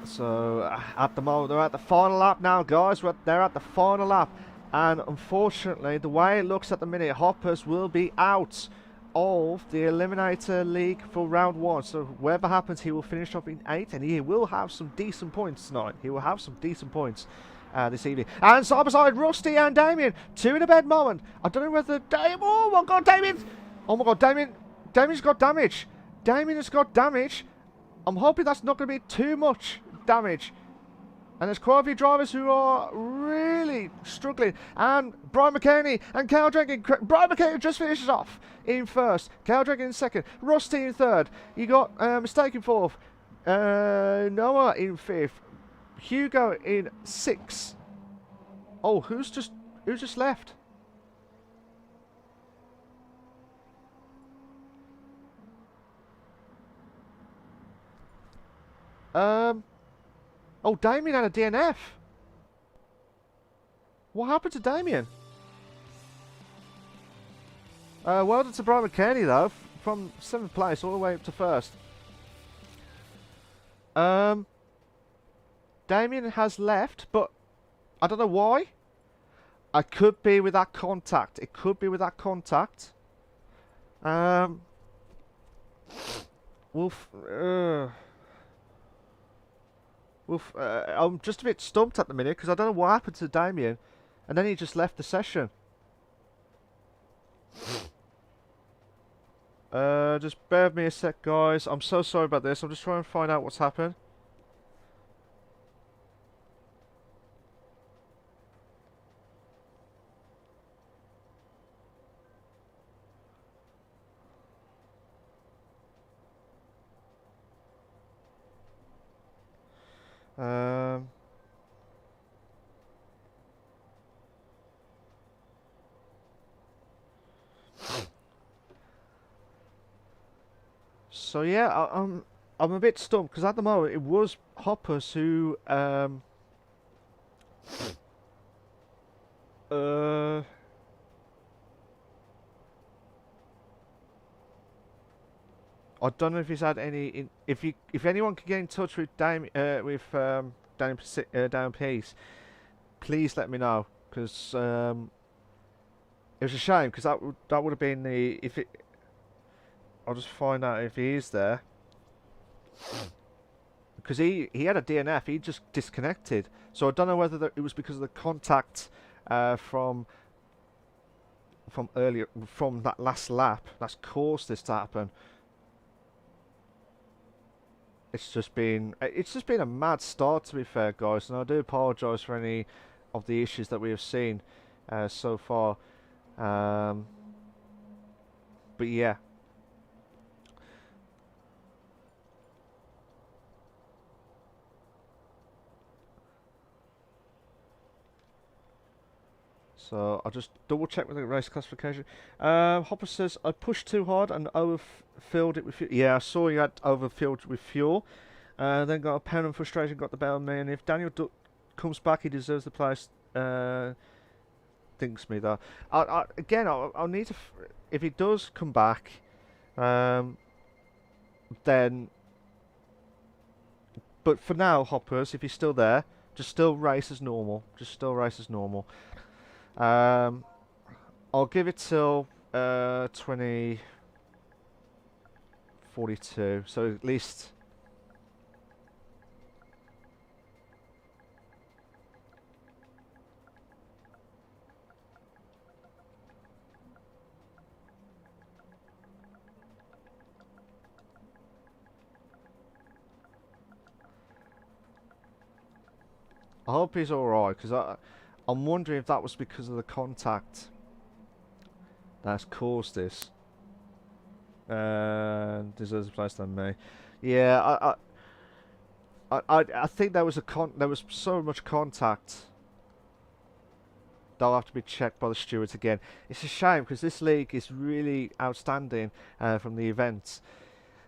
[SPEAKER 1] So at the moment they're at the final lap now, guys. They're at the final lap, and unfortunately, the way it looks at the minute, Hoppers will be out of the Eliminator League for round one. So whatever happens, he will finish up in 8th, and he will have some decent points tonight. He will have some decent points this evening. And side by side, Rusty and Damien, two in a bed moment. I don't know whether oh my God, Damien! Oh my God, Damien's got damage. Damien has got damage. I'm hoping that's not going to be too much damage. And there's quite a few drivers who are really struggling. And Brian McKenny and Cal Drenkin. Brian McKenny just finishes off in first. Cal Drenkin in second. Rusty in third. You got Mistake in fourth. Noah in fifth. Hugo in sixth. Oh, who's just left? Oh, Damien had a DNF. What happened to Damien? Well done to Brian McKenny, though, from 7th place all the way up to 1st. Damien has left, but I don't know why. I could be with that contact. It could be with that contact. I'm just a bit stumped at the minute because I don't know what happened to Damien, and then he just left the session. Just bear with me a sec, guys. I'm so sorry about this. I'm just trying to find out what's happened. So yeah, I'm a bit stumped because at the moment it was Hoppers who I don't know if he's had any. If anyone can get in touch with Daniel Peace, please let me know, because it was a shame, because that would have been the I'll just find out if he is there, because he had a DNF. He just disconnected, so I don't know whether it was because of the contact from earlier, from that last lap, that's caused this to happen. It's just been a mad start, to be fair, guys, and I do apologise for any of the issues that we have seen so far. But yeah. So I'll just double check with the race classification. Hopper says, I pushed too hard and overfilled it with fuel. Yeah, I saw you had overfilled with fuel. Then got a pound of frustration, got the better of me. And if Daniel comes back, he deserves the place. Thinks me, though. Again, I'll need to... if he does come back, then... But for now, Hoppers, if he's still there, just still race as normal. Just still race as normal. I'll give it till 2042, so at least I hope he's alright, because I'm wondering if that was because of the contact that's caused this. And deserves a place than me. Yeah, I think there was so much contact that'll have to be checked by the stewards again. It's a shame because this league is really outstanding from the events.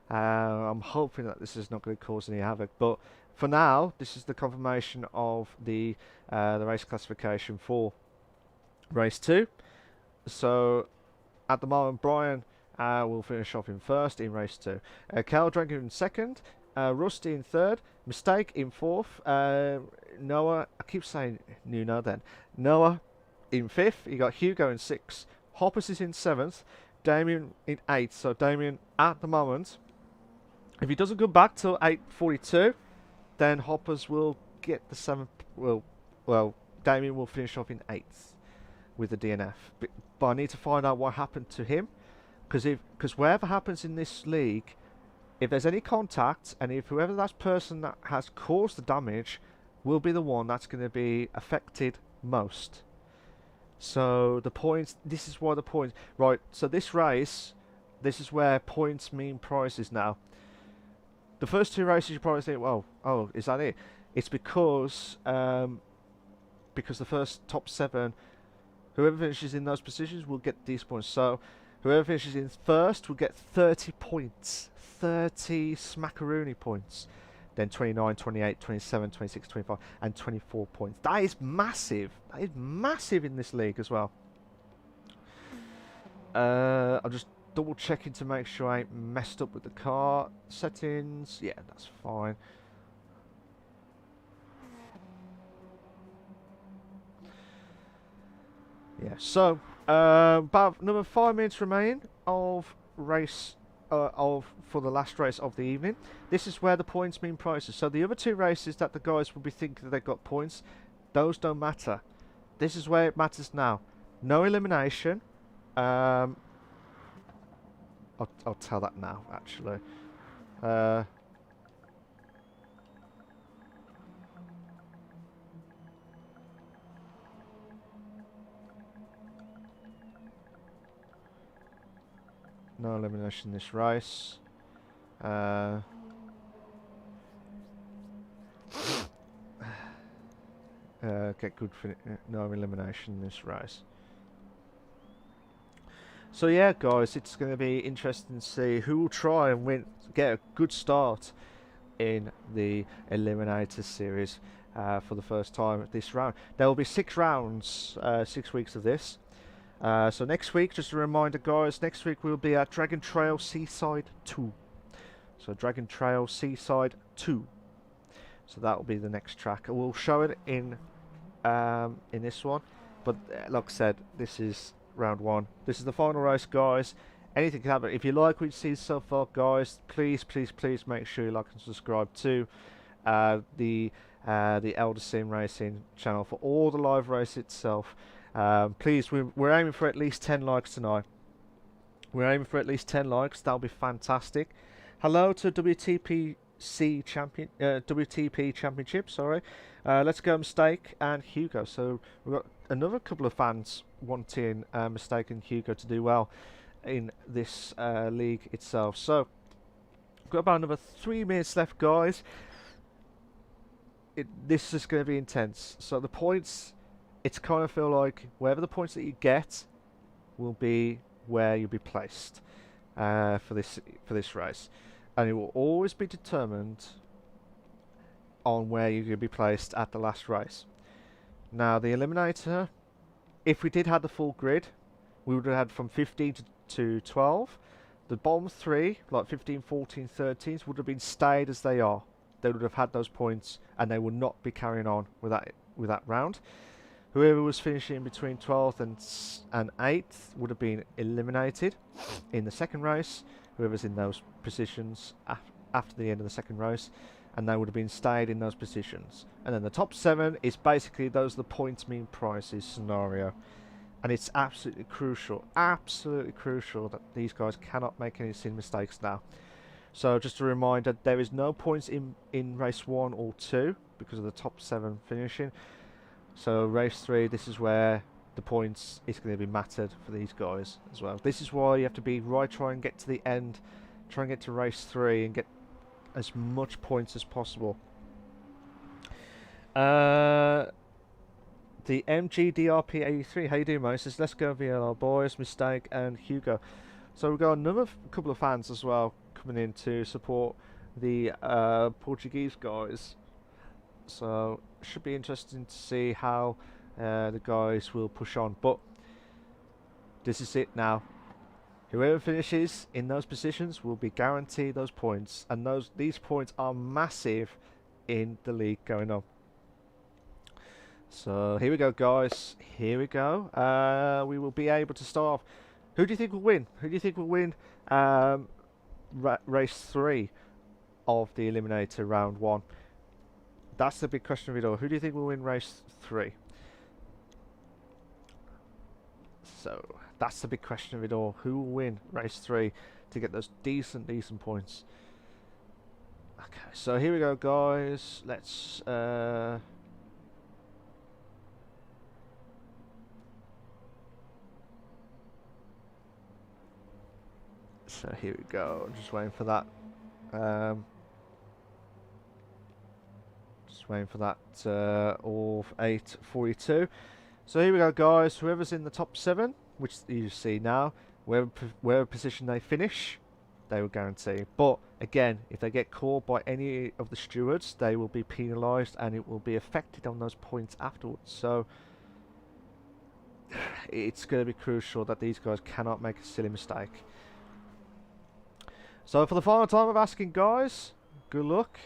[SPEAKER 1] I'm hoping that this is not going to cause any havoc, but for now, this is the confirmation of the race classification for race 2. So at the moment, Brian will finish off in first in race 2. Cal Dragon in second. Rusty in third. Mistake in fourth. Noah, I keep saying Nuno then. Noah in fifth. You got Hugo in sixth. Hoppers is in seventh. Damien in eighth. So Damien at the moment, if he doesn't go back till 8:42, then Hoppers will get the seventh. Well, Damien will finish off in eighth with the DNF. But I need to find out what happened to him, because whatever happens in this league, if there's any contact, and if whoever that person that has caused the damage will be the one that's going to be affected most. So the points, this is why the points, right, so this race, this is where points mean prizes now. The first two races you probably think, well, oh, is that it? It's because the first top 7, whoever finishes in those positions will get these points. So whoever finishes in first will get 30 points. 30 smackaroonie points. Then 29, 28, 27, 26, 25 and 24 points. That is massive. That is massive in this league as well. I'm just double checking to make sure I ain't messed up with the car settings. Yeah, that's fine. Yeah, so about another 5 minutes remaining of race for the last race of the evening. This is where the points mean prizes. So the other 2 races that the guys will be thinking that they got points, those don't matter. This is where it matters now. No elimination. I'll tell that now, actually. No elimination in this race. Get good no elimination in this race. So yeah, guys, it's going to be interesting to see who will try and get a good start in the Eliminator series for the first time this round. There will be 6 rounds, 6 weeks of this. So next week, just a reminder, guys, next week we'll be at Dragon Trail Seaside 2. So Dragon Trail Seaside 2. So that will be the next track. We'll show it in this one. But like I said, this is round 1. This is the final race, guys. Anything can happen. If you like what you see so far, guys, please, please, please make sure you like and subscribe to the Elder Sim Racing channel for all the live race itself. Please, we're aiming for at least 10 likes tonight. We're aiming for at least 10 likes. That'll be fantastic. Hello to WTP Championship. Sorry. Let's go Mistake and Hugo. So we've got another couple of fans wanting Mistake and Hugo to do well in this league itself. So we've got about another 3 minutes left, guys. This is going to be intense. So the points, it's kind of feel like wherever the points that you get will be where you'll be placed for this race, and it will always be determined on where you're going to be placed at the last race. Now the Eliminator, if we did have the full grid, we would have had from 15 to 12. The bottom 3, like 15, 14, 13s, would have been stayed as they are. They would have had those points, and they would not be carrying on with that round. Whoever was finishing between 12th and 8th would have been eliminated in the second race. Whoever's in those positions after the end of the second race, and they would have been stayed in those positions. And then the top 7 is basically those are the points mean prizes scenario. And it's absolutely crucial that these guys cannot make any silly mistakes now. So just a reminder, there is no points in race 1 or 2 because of the top 7 finishing. So race 3, this is where the points is going to be mattered for these guys as well. This is why you have to be right, try and get to the end, try and get to race 3 and get as much points as possible. The MGDRP83, how you doing, mate? Says, let's go VLR boys, Mistake and Hugo. So we've got another couple of fans as well coming in to support the Portuguese guys. So should be interesting to see how the guys will push on. But this is it now. Whoever finishes in those positions will be guaranteed those points, and these points are massive in the league going on. So here we go, guys. Here we go. We will be able to start off. Who do you think will win? Who do you think will win race 3 of the Eliminator round 1? That's the big question of it all. Who do you think will win race 3? So that's the big question of it all. Who will win race 3 to get those decent points? Okay, so here we go, guys. Let's so here we go. I'm just waiting for that. Just waiting for that. All 8:42. So here we go, guys. Whoever's in the top 7, which you see now, wherever position they finish, they will guarantee. But again, if they get caught by any of the stewards, they will be penalised, and it will be affected on those points afterwards. So it's going to be crucial that these guys cannot make a silly mistake. So for the final time of asking, guys, good luck,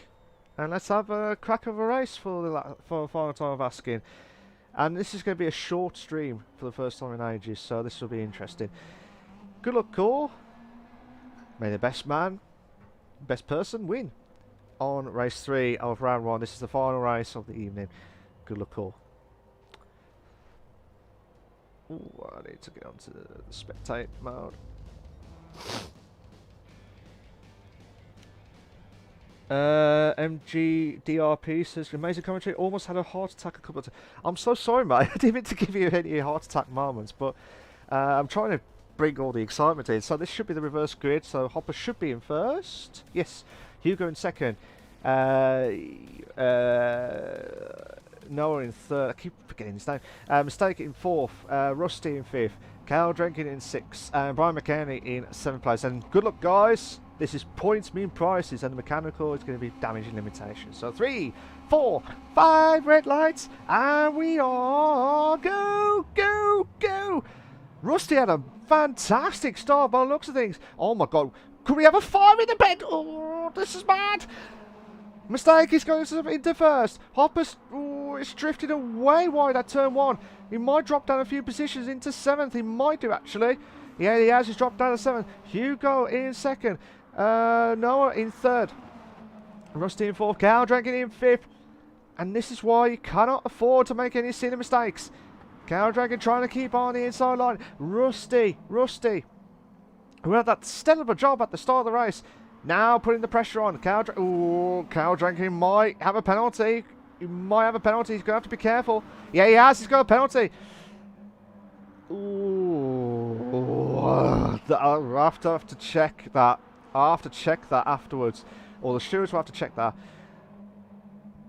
[SPEAKER 1] and let's have a crack of a race for the final time of asking. And this is going to be a short stream for the first time in ages, so this will be interesting. Good luck, Core. May the best person win on race 3 of round 1. This is the final race of the evening. Good luck, Core. Ooh, I need to get onto the spectate mode. MGDRP says, amazing commentary, almost had a heart attack a couple of times. I'm so sorry, mate. I didn't mean to give you any heart attack moments, but I'm trying to bring all the excitement in. So this should be the reverse grid, so Hopper should be in first. Yes, Hugo in second. Noah in third. I keep forgetting his name. Mistake in fourth. Rusty in fifth. Cal Drenkin in sixth. And Brian McKenney in seventh place. And good luck, guys. This is points mean prices, and the mechanical is going to be damage and limitation. So 3, 4, 5 red lights, and we are go, go, go. Rusty had a fantastic start by the looks of things. Oh my god, could we have a 5 in the bed? Oh, this is bad. Mistake is going into first. Hopper's it's drifted away wide at turn 1. He might drop down a few positions into 7th. He might do, actually. Yeah, he has. He's dropped down to 7th. Hugo in second. Noah in third. Rusty in fourth. Cal Drenkin in fifth. And this is why you cannot afford to make any silly mistakes. Cal Drenkin trying to keep on the inside line. Rusty, who had that stellar of a job at the start of the race, now putting the pressure on. Cal Drenkin might have a penalty. He might have a penalty. He's going to have to be careful. Yeah, he has. He's got a penalty. Ooh, I'll have to check that. I'll have to check that afterwards, or the stewards will have to check that.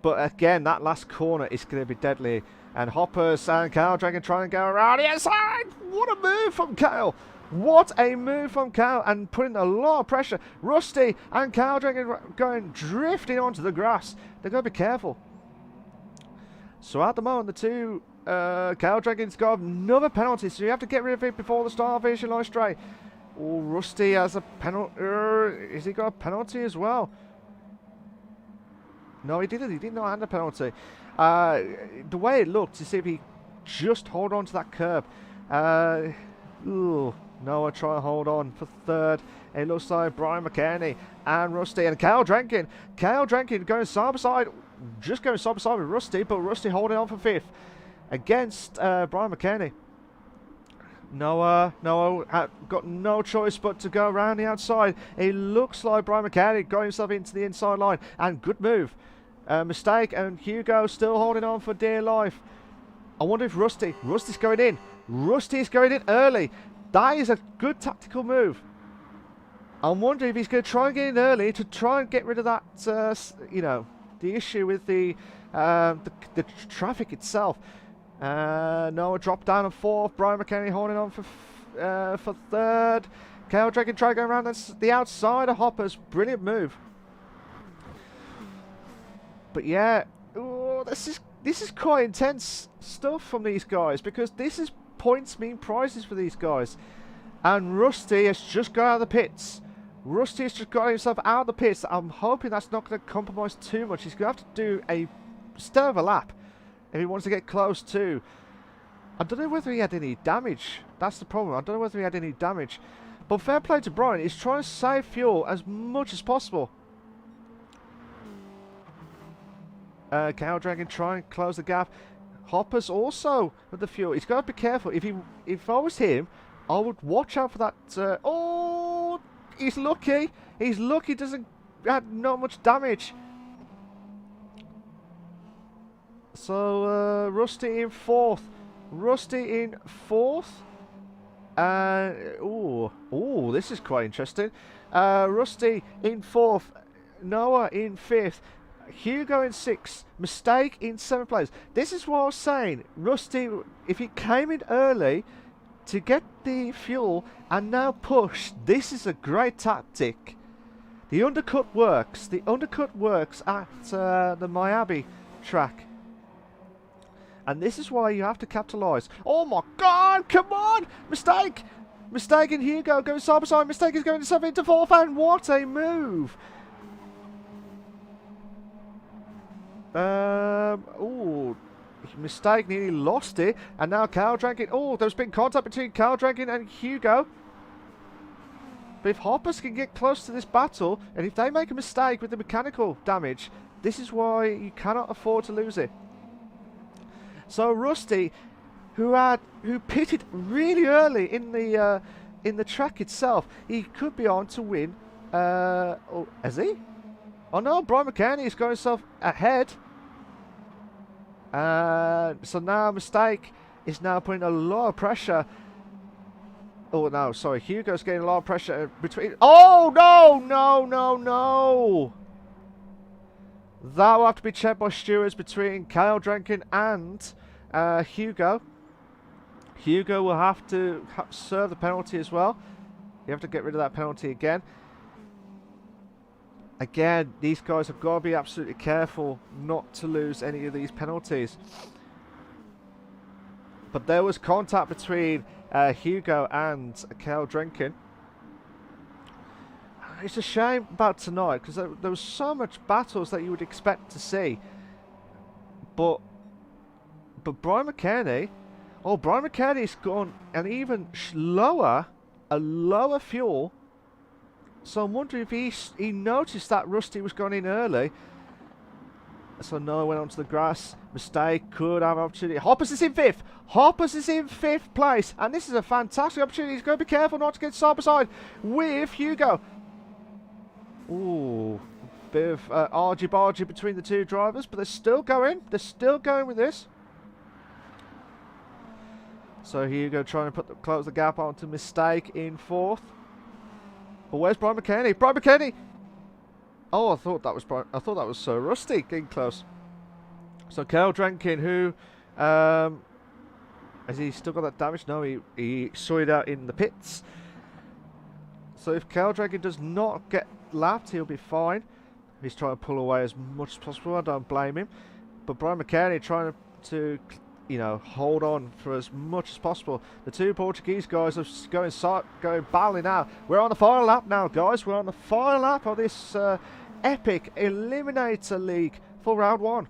[SPEAKER 1] But again, that last corner is going to be deadly. And Hoppers and Cal Dragon trying to go around the inside. What a move from Cal! What a move from Cal, and putting a lot of pressure. Rusty and Cal Dragon going drifting onto the grass. They've got to be careful. So at the moment, the two Cal Dragon's got another penalty, so you have to get rid of it before the start of finishing line straight. Oh, Rusty has a penalty. Has he got a penalty as well? No, he didn't. He did not have a penalty. The way it looked, to see if he just hold on to that curb. Noah try to hold on for third. It looks like Brian McKenney and Rusty and Cal Drenkin. Cal Drenkin going side by side, just going side by side with Rusty, but Rusty holding on for fifth against Brian McKenney. Noah got no choice but to go around the outside. It looks like Brian McKenney got himself into the inside line, and good move. Mistake, and Hugo still holding on for dear life. I wonder if Rusty's going in. Rusty's going in early. That is a good tactical move. I'm wondering if he's going to try and get in early to try and get rid of that, the issue with the traffic itself. Noah dropped down on fourth. Brian McKenney holding on for third. Cal Dragon trying to go around the outside of Hoppers. Brilliant move. But yeah, this is this is quite intense stuff from these guys, because this is points mean prizes for these guys. And Rusty has just got out of the pits. Rusty has just got himself out of the pits. I'm hoping that's not going to compromise too much. He's going to have to do a stellar of a lap if he wants to get close to. I don't know whether he had any damage. That's the problem. I don't know whether he had any damage. But fair play to Brian. He's trying to save fuel as much as possible. Cow Dragon trying to close the gap. Hopper's also with the fuel. He's got to be careful. If I was him, I would watch out for that. Oh, he's lucky. He's lucky. Doesn't had not much damage. So Rusty in fourth. Rusty in fourth. Oh, this is quite interesting. Rusty in fourth. Noah in fifth. Hugo in sixth. Mistake in seventh place. This is what I was saying. Rusty, if he came in early to get the fuel and now push, this is a great tactic. The undercut works. The undercut works at the Miami track. And this is why you have to capitalise. Oh my god, come on! Mistake! Mistake in Hugo going side by side. Mistake is going to 7 into 4th, and what a move! Oh, Mistake nearly lost it, and now Cow Dragon. Oh, there's been contact between Cow Dragon and Hugo. But if Hoppers can get close to this battle, and if they make a mistake with the mechanical damage, this is why you cannot afford to lose it. So Rusty, who pitted really early in the track itself, he could be on to win. Oh, is he? Oh no, Brian McKenney is going himself ahead. So now Mistake is now putting a lot of pressure. Oh no, sorry, Hugo's getting a lot of pressure between. Oh no! That will have to be checked by stewards between Kyle Drenkin and Hugo. Hugo will have to serve the penalty as well. You have to get rid of that penalty again. Again, these guys have got to be absolutely careful not to lose any of these penalties. But there was contact between Hugo and Kyle Drenkin. It's a shame about tonight, because there was so much battles that you would expect to see. But Brian McKenney, Brian McKenney's gone an even lower fuel. So I'm wondering if he noticed that Rusty was going in early. So Noah went onto the grass. Mistake could have an opportunity. Hoppers is in fifth. Hoppers is in fifth place. And this is a fantastic opportunity. He's got to be careful not to get side by side with Hugo. Ooh, bit of argy-bargy between the two drivers, but they're still going. They're still going with this. So Hugo trying to close the gap onto Mistake in fourth. But where's Brian McKenney? Brian McKenney! Oh, I thought that was Brian. I thought that was so Rusty getting close. So Kyle Drenkin, who has he still got that damage? No, he sorted out in the pits. So if Kyle Drenkin does not get lapped, he'll be fine. He's trying to pull away as much as possible. I don't blame him. But Brian McKenney trying to hold on for as much as possible. The two Portuguese guys are going battling out. We're on the final lap now, guys. We're on the final lap of this epic Eliminator League for round one.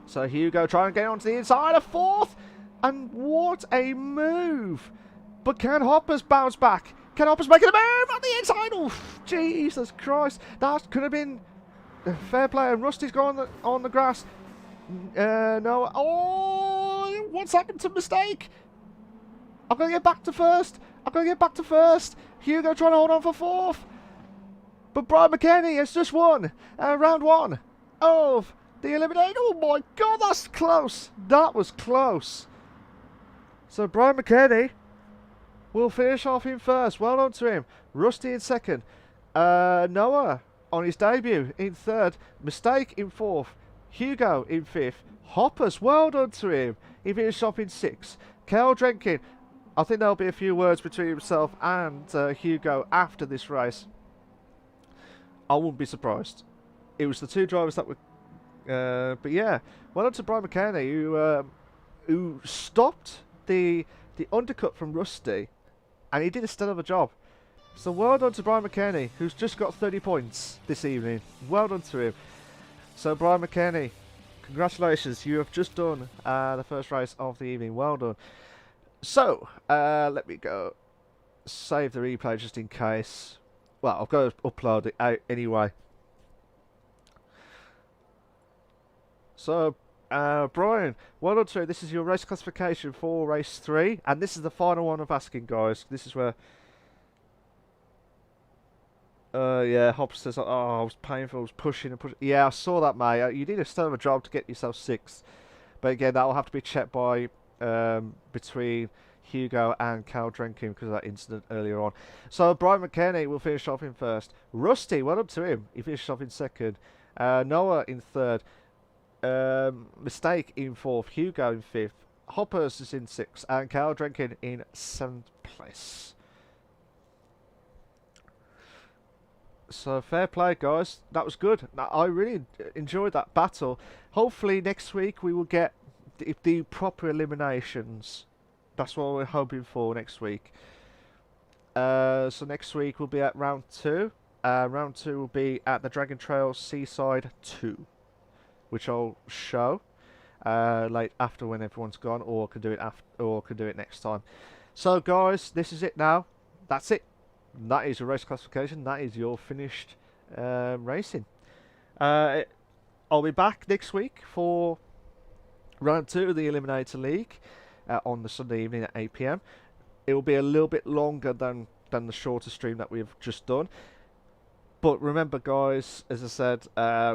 [SPEAKER 1] So Hugo trying to get onto the inside of fourth. And what a move. But can Hoppers bounce back? Can Hoppers make a move on the inside? Oh, Jesus Christ. That could have been fair play. And Rusty's gone on the grass. No. Oh, what's happened to Mistake? I'm going to get back to first. Hugo trying to hold on for fourth. But Brian McKenney has just won round one of the Eliminator. Oh my God, that's close. That was close. So Brian McKenney will finish off in first. Well done to him. Rusty in second. Noah on his debut in third. Mistake in fourth. Hugo in fifth. Hoppers, well done to him. He finished off in sixth. Kel Drenkin, I think there'll be a few words between himself and Hugo after this race. I wouldn't be surprised. It was the two drivers that were But yeah, well done to Brian McKenny who stopped the undercut from Rusty, and he did a stellar job. So well done to Brian McKenny, who's just got 30 points this evening. Well done to him. So Brian McKenny, congratulations, you have just done the first race of the evening. Well done. So let me go save the replay just in case. Well, I've got to upload it out anyway. So Brian, well done to you. This is your race classification for race 3, and this is the final one of asking, guys. This is where yeah, Hobbs says, oh, I was painful, I was pushing and pushing. Yeah, I saw that, mate. You did a stellar job to get yourself 6th. But again, that will have to be checked by between Hugo and Cal Drenkin because of that incident earlier on. So Brian McKenny will finish off in 1st. Rusty, well done to him. He finished off in 2nd. Noah in 3rd. Mistake in 4th. Hugo in 5th. Hoppers is in 6th. And Cal Drenkin in 7th place. So fair play, guys. That was good. I really enjoyed that battle. Hopefully next week we will get the proper eliminations. That's what we're hoping for next week. So next week we'll be at round 2. Round 2 will be at the Dragon Trail Seaside 2, which I'll show late after when everyone's gone, or can do it after, or can do it next time. So guys, this is it now. That's it. That is your race classification. That is your finished racing. I'll be back next week for round 2 of the Eliminator League on the Sunday evening at 8 PM. It will be a little bit longer than the shorter stream that we've just done. But remember, guys, as I said,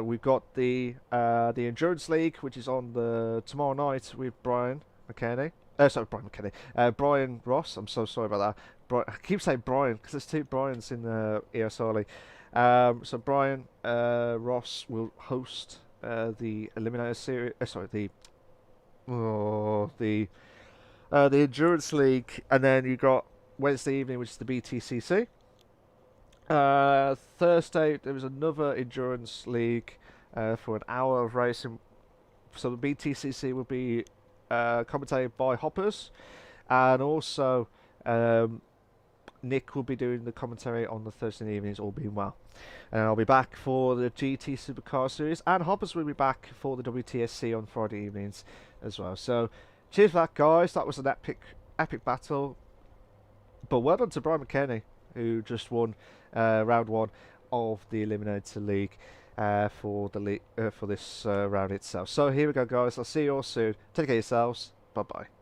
[SPEAKER 1] we've got the Endurance League, which is on tomorrow night with Brian McKenny. Sorry, Brian McKenny. Brian Ross. I'm so sorry about that. I keep saying Brian because there's 2 Brians in the ESR League. So Brian Ross will host the Eliminator series. Sorry, the Endurance League, and then you got Wednesday evening, which is the BTCC. Thursday there was another Endurance League for an hour of racing. So the BTCC will be commentated by Hoppers, and also Nick will be doing the commentary on the Thursday evenings, all being well. And I'll be back for the GT Supercar Series, and Hoppers will be back for the WTSC on Friday evenings as well. So cheers for that, guys. That was an epic battle. But well done to Brian McKenny, who just won round 1 of the Eliminator League for this round itself. So here we go, guys. I'll see you all soon. Take care of yourselves. Bye bye.